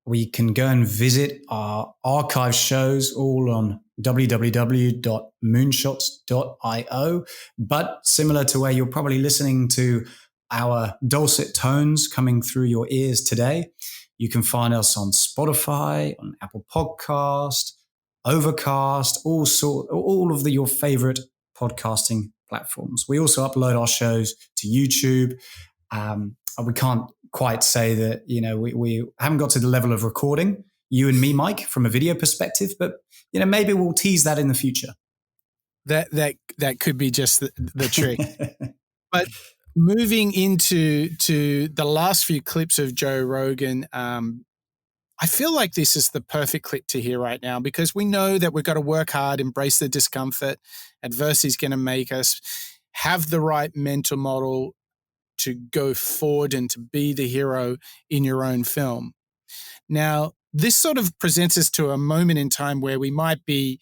we can go and visit our archive shows all on www.moonshots.io. But similar to where you're probably listening to our dulcet tones coming through your ears today, you can find us on Spotify, on Apple Podcast, Overcast, all of your favorite podcasting platforms. We also upload our shows to YouTube. We can't quite say that, we haven't got to the level of recording, you and me, Mike, from a video perspective, but, maybe we'll tease that in the future. That could be just the trick. But moving into the last few clips of Joe Rogan, I feel like this is the perfect clip to hear right now, because we know that we've got to work hard, embrace the discomfort. Adversity is going to make us have the right mental model to go forward and to be the hero in your own film. Now, this sort of presents us to a moment in time where we might be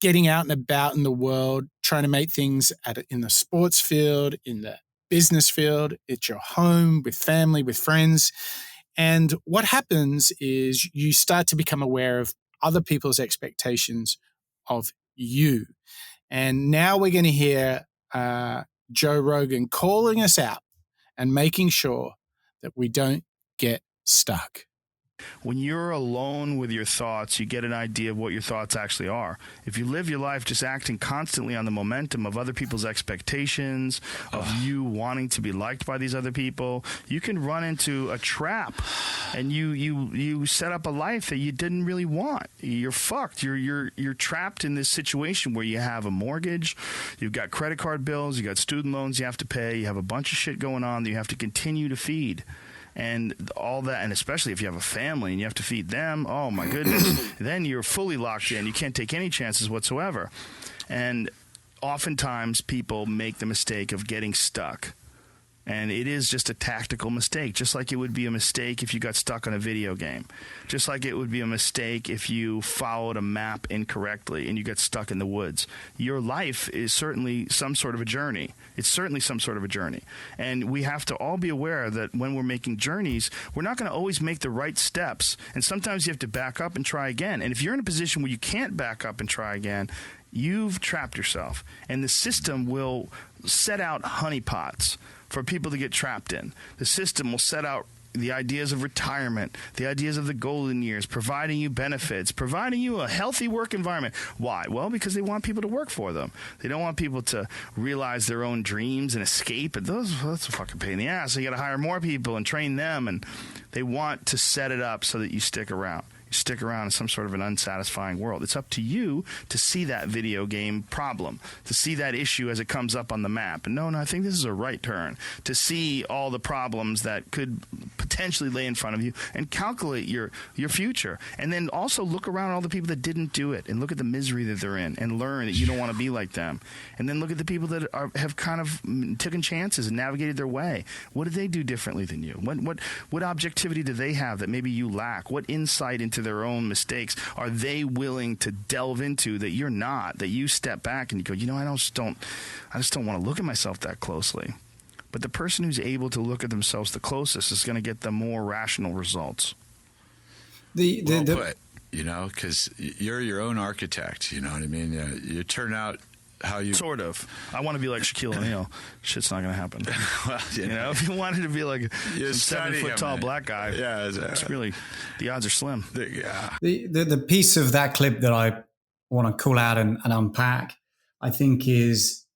getting out and about in the world, trying to make things in the sports field, in the business field, at your home, with family, with friends. And what happens is you start to become aware of other people's expectations of you. And now we're going to hear Joe Rogan calling us out and making sure that we don't get stuck. When you're alone with your thoughts, you get an idea of what your thoughts actually are. If you live your life just acting constantly on the momentum of other people's expectations, of you wanting to be liked by these other people, you can run into a trap, and you set up a life that you didn't really want. You're fucked. You're trapped in this situation where you have a mortgage, you've got credit card bills, you got student loans you have to pay, you have a bunch of shit going on that you have to continue to feed. And all that, and especially if you have a family and you have to feed them, oh my goodness, then you're fully locked in. You can't take any chances whatsoever. And oftentimes people make the mistake of getting stuck. And it is just a tactical mistake, just like it would be a mistake if you got stuck on a video game. Just like it would be a mistake if you followed a map incorrectly and you got stuck in the woods. Your life is certainly some sort of a journey. It's certainly some sort of a journey. And we have to all be aware that when we're making journeys, we're not going to always make the right steps. And sometimes you have to back up and try again. And if you're in a position where you can't back up and try again, you've trapped yourself. And the system will set out honeypots for people to get trapped in. The system will set out the ideas of retirement, the ideas of the golden years, providing you benefits, providing you a healthy work environment. Why? Well, because they want people to work for them. They don't want people to realize their own dreams and escape. And that's a fucking pain in the ass. So you got to hire more people and train them. And they want to set it up so that you stick around. You stick around in some sort of an unsatisfying world. It's up to you to see that video game problem, to see that issue as it comes up on the map. And no, I think this is a right turn. To see all the problems that could potentially lay in front of you and calculate your future. And then also look around all the people that didn't do it and look at the misery that they're in and learn that you don't want to be like them. And then look at the people that have kind of taken chances and navigated their way. What did they do differently than you? What objectivity do they have that maybe you lack? What insight into their own mistakes are they willing to delve into that you're not, that you step back and you go, I just don't want to look at myself that closely. But the person who's able to look at themselves the closest is going to get the more rational results. Well put, because you're your own architect, you know what I mean? You turn out how you... Sort of. I want to be like Shaquille O'Neal. Shit's not going to happen. Well, if you wanted to be like a 7-foot tall black guy, it's really, the odds are slim. The piece of that clip that I want to call out and unpack, I think, is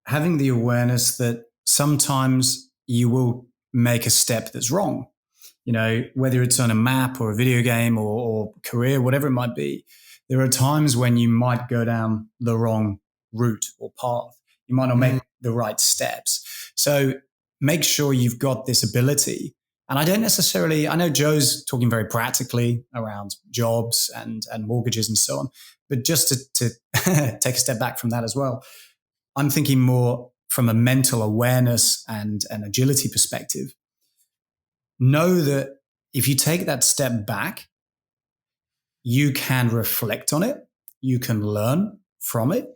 having the awareness that sometimes you will make a step that's wrong. Whether it's on a map or a video game or career, whatever it might be, there are times when you might go down the wrong route or path. You might not make the right steps. So make sure you've got this ability. And I know Joe's talking very practically around jobs and mortgages and so on, but just to take a step back from that as well, I'm thinking more from a mental awareness and an agility perspective. Know that if you take that step back, you can reflect on it, you can learn from it,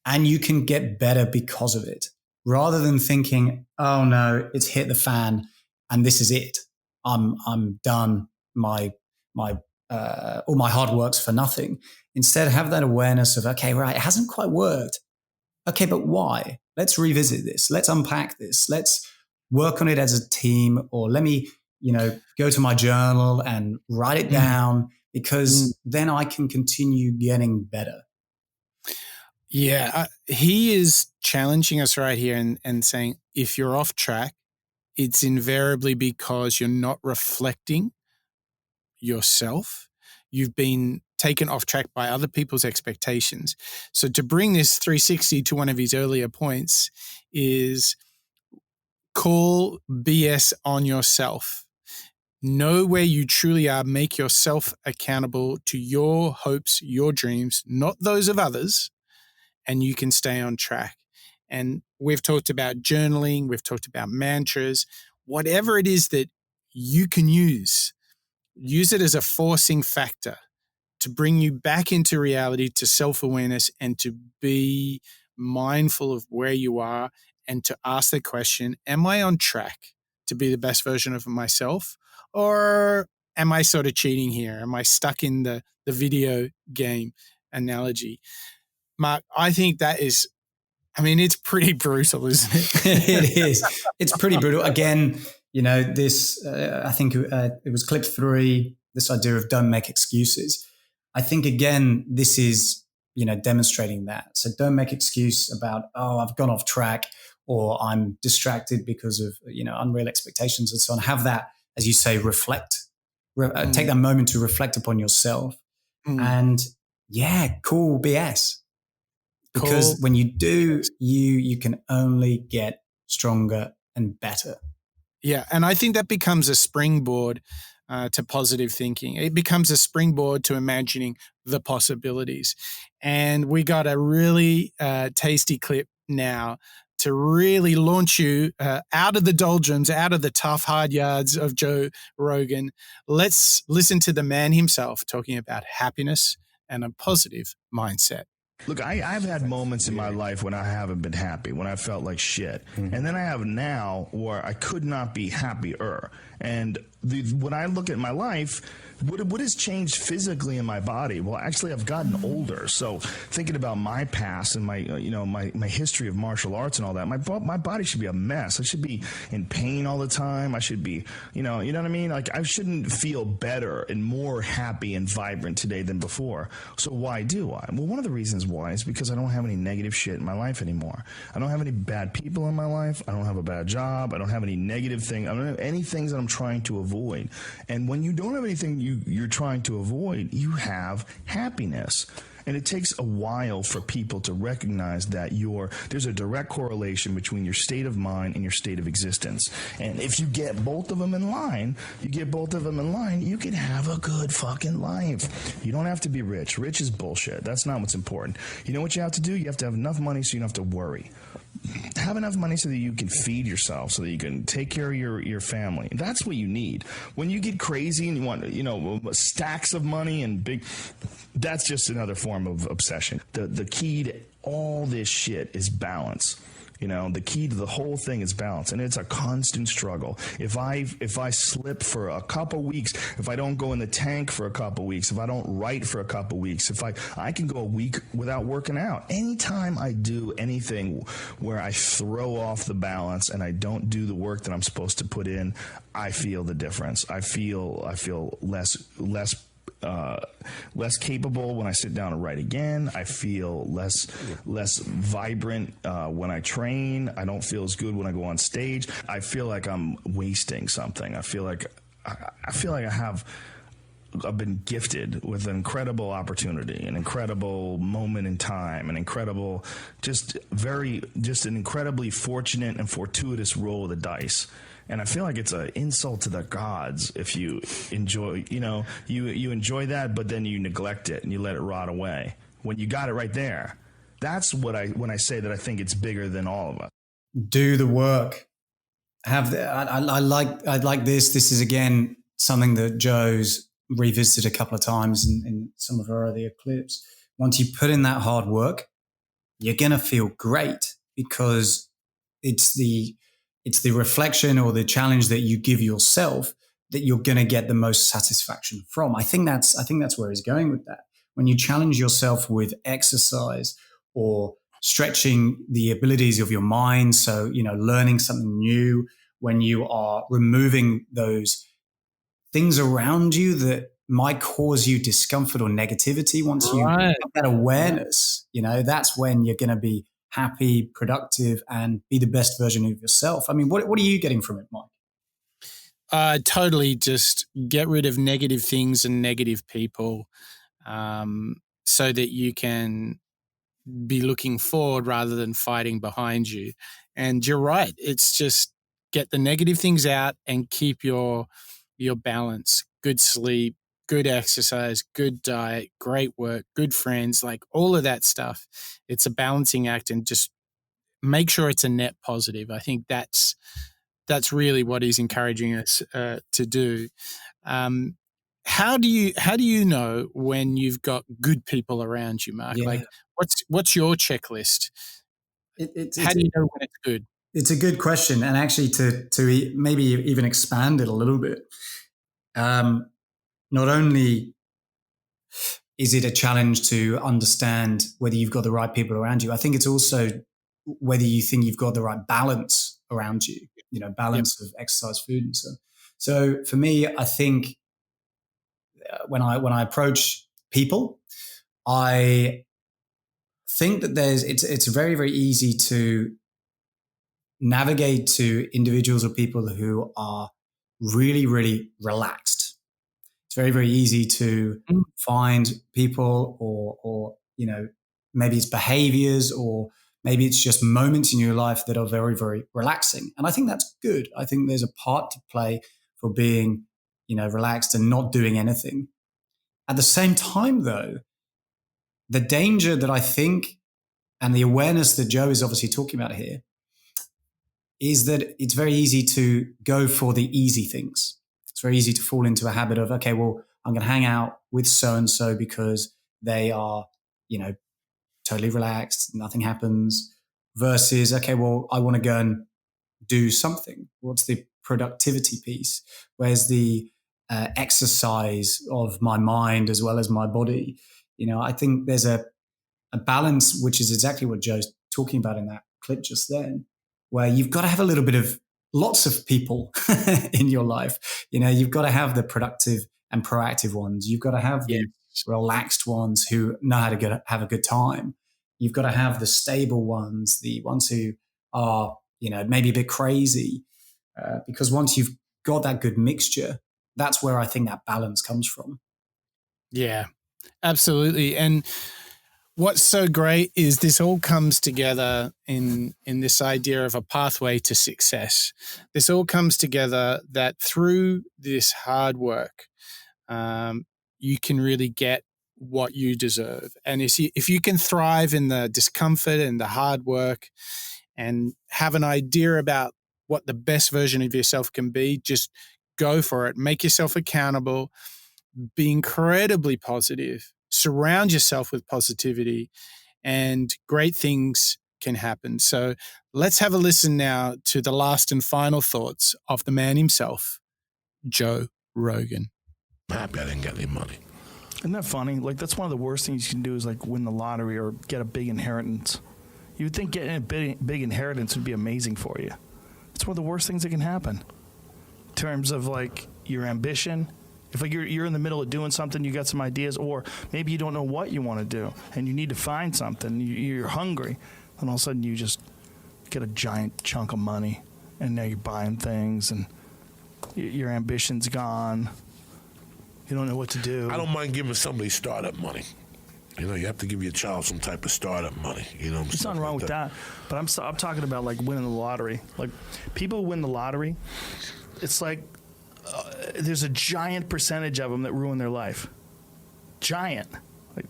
and you can get better because of it, rather than thinking, oh no, it's hit the fan and this is it. I'm done. all my hard work's for nothing. Instead, have that awareness of, okay, right, it hasn't quite worked. Okay, but why? Let's revisit this. Let's unpack this. Let's work on it as a team, or let me, go to my journal and write it down, because then I can continue getting better. Yeah, he is challenging us right here and saying, if you're off track, it's invariably because you're not reflecting yourself. You've been taken off track by other people's expectations. So to bring this 360 to one of his earlier points is call BS on yourself. Know where you truly are. Make yourself accountable to your hopes, your dreams, not those of others, and you can stay on track. And we've talked about journaling. We've talked about mantras. Whatever it is that you can use it as a forcing factor to bring you back into reality, to self-awareness, and to be mindful of where you are, and to ask the question, am I on track to be the best version of myself? Or am I sort of cheating here? Am I stuck in the video game analogy? Mark, I think that is, it's pretty brutal, isn't it? It is. It's pretty brutal. Again, this, I think it was clip 3, this idea of don't make excuses. I think, again, this is, demonstrating that. So don't make excuse about, I've gone off track, or I'm distracted because of, unreal expectations and so on. Have that, as you say, reflect. Take that moment to reflect upon yourself. And call BS. Because when you do, you can only get stronger and better. Yeah, and I think that becomes a springboard to positive thinking. It becomes a springboard to imagining the possibilities. And we got a really tasty clip now to really launch you out of the doldrums, out of the tough, hard yards of Joe Rogan. Let's listen to the man himself talking about happiness and a positive mindset. Look, I've had moments in my life when I haven't been happy, when I felt like shit. And then I have now where I could not be happier. And when I look at my life, what has changed physically in my body? Well, actually, I've gotten older. So thinking about my past and my, my history of martial arts and all that, my body should be a mess. I should be in pain all the time. I should be, you know what I mean? Like, I shouldn't feel better and more happy and vibrant today than before. So why do I? Well, one of the reasons why is because I don't have any negative shit in my life anymore. I don't have any bad people in my life. I don't have a bad job. I don't have any negative thing. I don't have any things that I'm trying to avoid. And when you don't have anything you're trying to avoid, you have happiness. And it takes a while for people to recognize that there's a direct correlation between your state of mind and your state of existence. And if you get both of them in line, you can have a good fucking life. You don't have to be rich. Rich is bullshit. That's not what's important. You know what you have to do? You have to have enough money so you don't have to worry. Have enough money so that you can feed yourself, so that you can take care of your family. That's what you need. When you get crazy and you want, stacks of money and that's just another form of obsession. The key to all this shit is balance. The key to the whole thing is balance, and it's a constant struggle. If I slip for a couple weeks, if I don't go in the tank for a couple weeks, if I don't write for a couple weeks, if I can go a week without working out. Anytime I do anything where I throw off the balance and I don't do the work that I'm supposed to put in, I feel the difference. I feel less capable when I sit down and write again. I feel less vibrant when I train. I don't feel as good when I go on stage. I feel like I'm wasting something. I feel like I've been gifted with an incredible opportunity, an incredible moment in time, an incredibly fortunate and fortuitous roll of the dice. And I feel like it's an insult to the gods if you enjoy, you enjoy that, but then you neglect it and you let it rot away. When you got it right there, that's when I say that I think it's bigger than all of us. Do the work. I like this. This is, again, something that Joe's revisited a couple of times in some of our earlier clips. Once you put in that hard work, you're going to feel great, because it's the reflection or the challenge that you give yourself that you're going to get the most satisfaction from. I think that's where he's going with that. When you challenge yourself with exercise or stretching the abilities of your mind, so, learning something new, when you are removing those things around you that might cause you discomfort or negativity, once you have that awareness, that's when you're going to be happy, productive, and be the best version of yourself. I mean, what are you getting from it, Mike? Totally just get rid of negative things and negative people, so that you can be looking forward rather than fighting behind you. And you're right. It's just get the negative things out and keep your balance. Good sleep, good exercise, good diet, great work, good friends, like all of that stuff. It's a balancing act, and just make sure it's a net positive. I think that's really what he's encouraging us to do. How do you know when you've got good people around you, Mark? Yeah. Like, what's your checklist? How do you know when it's good? It's a good question, and actually, to maybe even expand it a little bit. Not only is it a challenge to understand whether you've got the right people around you, I think it's also whether you think you've got the right balance around you. Balance of exercise, food, and so. So for me, I think when I approach people, I think that it's very, very easy to navigate to individuals or people who are really, really relaxed. It's very, very easy to find people or maybe it's behaviors, or maybe it's just moments in your life that are very, very relaxing. And I think that's good. I think there's a part to play for being, relaxed and not doing anything. At the same time, though, the danger that I think, and the awareness that Joe is obviously talking about here, is that it's very easy to go for the easy things. It's very easy to fall into a habit of, okay, well, I'm going to hang out with so-and-so because they are, totally relaxed, nothing happens, versus, okay, well, I want to go and do something. What's the productivity piece? Where's the exercise of my mind as well as my body? I think there's a balance, which is exactly what Joe's talking about in that clip just then, where you've got to have a little bit of lots of people in your life. You've got to have the productive and proactive ones. You've got to have the relaxed ones who know how to have a good time. You've got to have the stable ones, the ones who are, maybe a bit crazy. Because once you've got that good mixture, that's where I think that balance comes from. Yeah, absolutely. And what's so great is this all comes together in this idea of a pathway to success. This all comes together that through this hard work, you can really get what you deserve. And if you can thrive in the discomfort and the hard work and have an idea about what the best version of yourself can be, just go for it. Make yourself accountable. Be incredibly positive. Surround yourself with positivity, and great things can happen. So let's have a listen now to the last and final thoughts of the man himself, Joe Rogan. I'm happy I didn't get any money. Isn't that funny? Like, that's one of the worst things you can do is like win the lottery or get a big inheritance. You would think getting a big inheritance would be amazing for you. It's one of the worst things that can happen in terms of like your ambition. If like you're in the middle of doing something, you got some ideas, or maybe you don't know what you want to do and you need to find something, you're hungry, and all of a sudden you just get a giant chunk of money and now you're buying things and your ambition's gone. You don't know what to do. I don't mind giving somebody startup money. You have to give your child some type of startup money. There's nothing wrong with that. But I'm talking about like winning the lottery. Like people who win the lottery, it's like there's a giant percentage of them that ruin their life. Giant.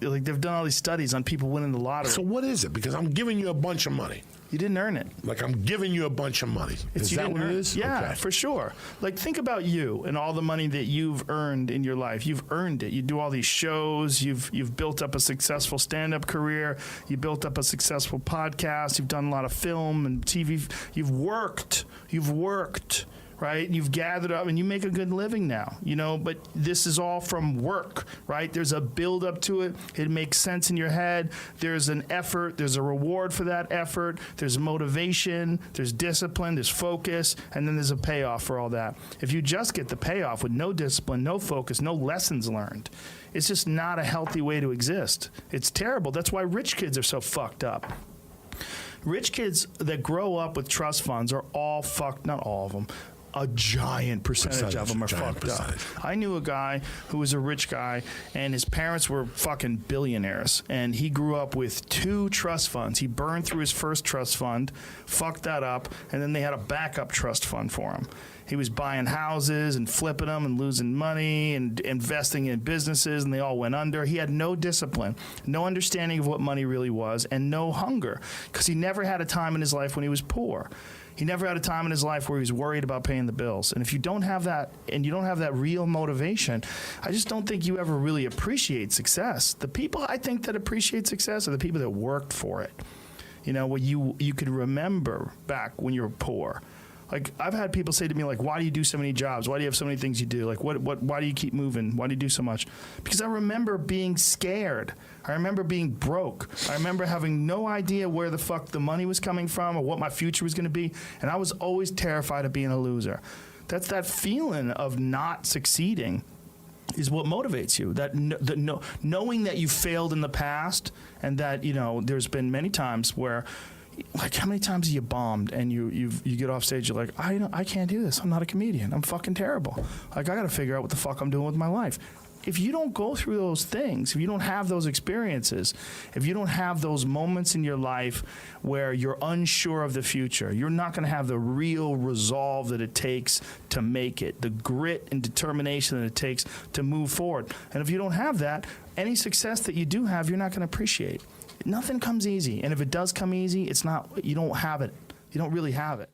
Like they've done all these studies on people winning the lottery. So what is it? Because I'm giving you a bunch of money. You didn't earn it. Like I'm giving you a bunch of money. Is that what it is? Yeah, okay. For sure. Like think about you and all the money that you've earned in your life. You've earned it. You do all these shows. You've built up a successful stand-up career. You built up a successful podcast. You've done a lot of film and TV. You've worked right? You've gathered up and you make a good living now, but this is all from work, right? There's a build up to it. It makes sense in your head. There's an effort. There's a reward for that effort. There's motivation. There's discipline. There's focus. And then there's a payoff for all that. If you just get the payoff with no discipline, no focus, no lessons learned, it's just not a healthy way to exist. It's terrible. That's why rich kids are so fucked up. Rich kids that grow up with trust funds are all fucked, not all of them. A giant percentage of them are fucked up. I knew a guy who was a rich guy, and his parents were fucking billionaires, and he grew up with 2 trust funds. He burned through his first trust fund, fucked that up, and then they had a backup trust fund for him. He was buying houses and flipping them and losing money and investing in businesses, and they all went under. He had no discipline, no understanding of what money really was, and no hunger, because he never had a time in his life when he was poor. He never had a time in his life where he was worried about paying the bills. And if you don't have that, and you don't have that real motivation, I just don't think you ever really appreciate success. The people I think that appreciate success are the people that worked for it. What you could remember back when you were poor. Like, I've had people say to me, like, why do you do so many jobs? Why do you have so many things you do? Like, why do you keep moving? Why do you do so much? Because I remember being scared. I remember being broke. I remember having no idea where the fuck the money was coming from or what my future was going to be. And I was always terrified of being a loser. That's that feeling of not succeeding is what motivates you. Knowing that you failed in the past, and that, there's been many times where, like, how many times have you bombed and you get off stage, you're like, I can't do this. I'm not a comedian. I'm fucking terrible. Like, I got to figure out what the fuck I'm doing with my life. If you don't go through those things, if you don't have those experiences, if you don't have those moments in your life where you're unsure of the future, you're not going to have the real resolve that it takes to make it, the grit and determination that it takes to move forward. And if you don't have that, any success that you do have, you're not going to appreciate. Nothing comes easy. And if it does come easy, it's not, you don't have it. You don't really have it.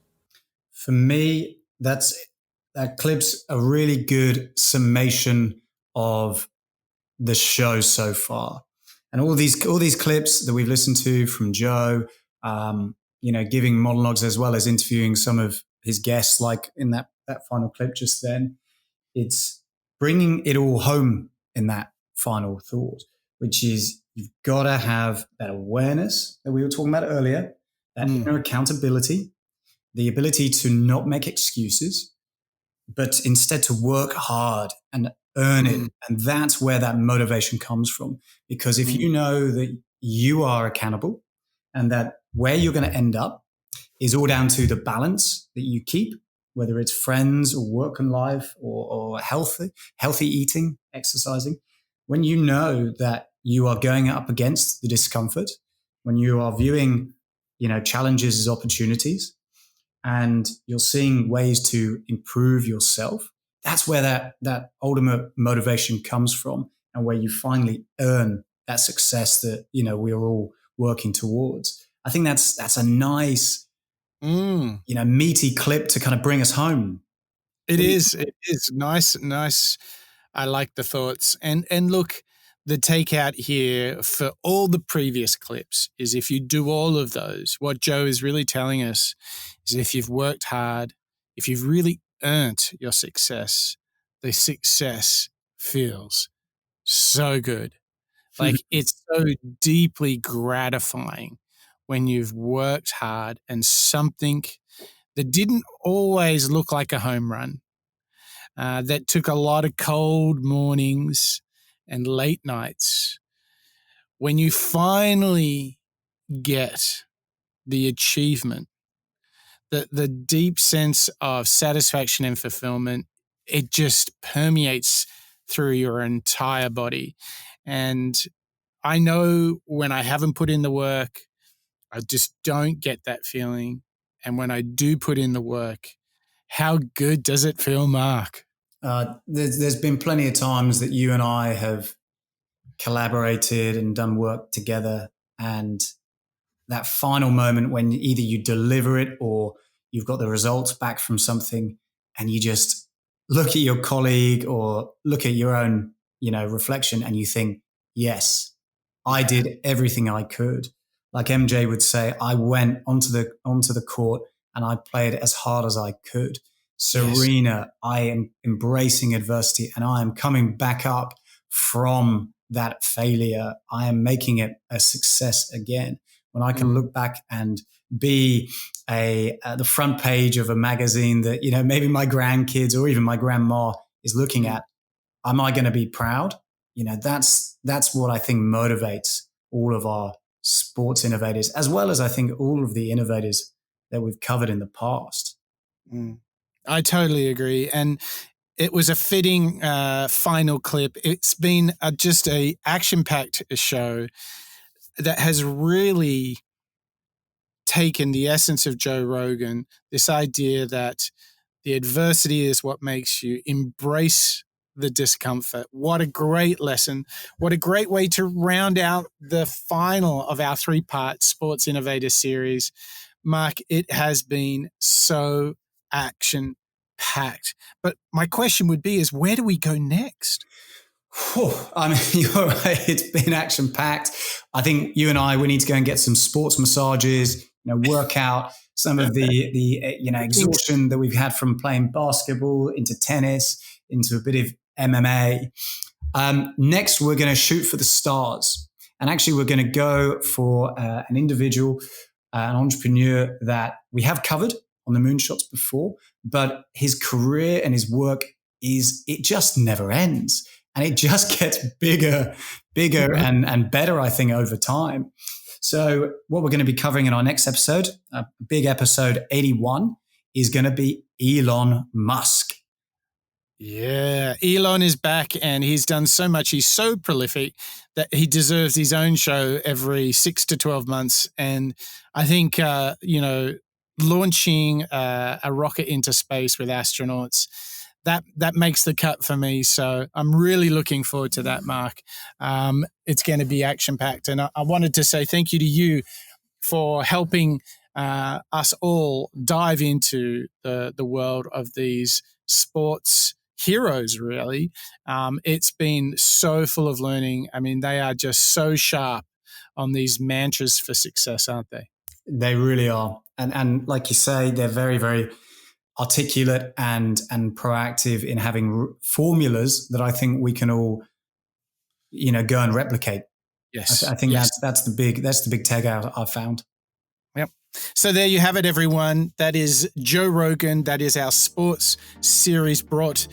For me, that clip's a really good summation of the show so far. And all these clips that we've listened to from Joe, giving monologues as well as interviewing some of his guests, like in that final clip just then, it's bringing it all home in that final thought, which is you've got to have that awareness that we were talking about earlier, that inner accountability, the ability to not make excuses, but instead to work hard and earn it. And that's where that motivation comes from. Because if you know that you are accountable and that where you're going to end up is all down to the balance that you keep, whether it's friends or work and life or healthy eating, exercising, when you know that you are going up against the discomfort, when you are viewing, challenges as opportunities, and you're seeing ways to improve yourself, that's where that ultimate motivation comes from, and where you finally earn that success that, we are all working towards. I think that's a nice, meaty clip to kind of bring us home. It is nice. I like the thoughts. And look, the takeout here for all the previous clips is if you do all of those, what Joe is really telling us is if you've worked hard, if you've really earned your success, the success feels so good. Like, it's so deeply gratifying when you've worked hard and something that didn't always look like a home run, that took a lot of cold mornings and late nights, when you finally get the achievement, the deep sense of satisfaction and fulfillment, it just permeates through your entire body. And I know when I haven't put in the work, I just don't get that feeling. And when I do put in the work, how good does it feel, Mark? There's been plenty of times that you and I have collaborated and done work together, and that final moment when either you deliver it or you've got the results back from something, and you just look at your colleague or look at your own, reflection, and you think, yes, I did everything I could. Like MJ would say, I went onto the court and I played as hard as I could. Serena, I am embracing adversity and I am coming back up from that failure. I am making it a success again. When I can look back and be the front page of a magazine that, maybe my grandkids or even my grandma is looking at, am I going to be proud? That's what I think motivates all of our sports innovators, as well as I think all of the innovators that we've covered in the past. I totally agree. And it was a fitting final clip. It's been just a action-packed show that has really taken the essence of Joe Rogan, this idea that the adversity is what makes you embrace the discomfort. What a great lesson. What a great way to round out the final of our 3-part Sports Innovator series. Mark, it has been so action-packed. But my question would be is, where do we go next? I mean, you're right. It's been action-packed. I think you and we need to go and get some sports massages, work out some of the exhaustion that we've had from playing basketball into tennis, into a bit of MMA. Next, we're going to shoot for the stars. And actually, we're going to go for an individual, an entrepreneur that we have covered on the Moonshots before, but his career and his work it just never ends. And it just gets bigger and better, I think, over time. So what we're going to be covering in our next episode, big episode 81, is going to be Elon Musk. Yeah, Elon is back and he's done so much. He's so prolific that he deserves his own show every 6 to 12 months. And I think, launching a rocket into space with astronauts, that makes the cut for me. So I'm really looking forward to that, Mark. It's going to be action-packed. And I wanted to say thank you to you for helping us all dive into the world of these sports heroes, really. It's been so full of learning. I mean, they are just so sharp on these mantras for success, aren't they? They really are. And like you say, they're very, very articulate and proactive in having formulas that I think we can all, go and replicate. Yes. I think that's the big tag I've found. Yep. So there you have it, everyone. That is Joe Rogan. That is our sports series brought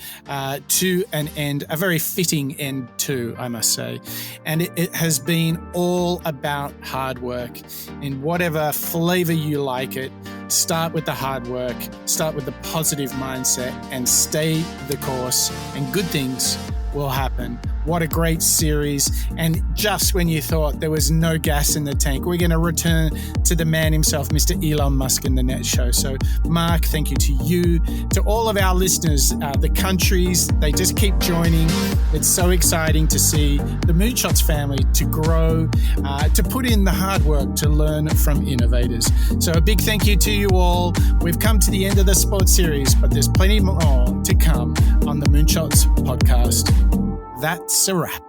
to an end, a very fitting end too, I must say. And it has been all about hard work in whatever flavor you like it. Start with the hard work, start with the positive mindset, and stay the course, and good things will happen. What a great series. And just when you thought there was no gas in the tank, we're going to return to the man himself, Mr. Elon Musk, in the next show. So, Mark, thank you to you, to all of our listeners, the countries, they just keep joining. It's so exciting to see the Moonshots family to grow, to put in the hard work to learn from innovators. So a big thank you to you all. We've come to the end of the sports series, but there's plenty more to come on the Moonshots podcast. That's a wrap.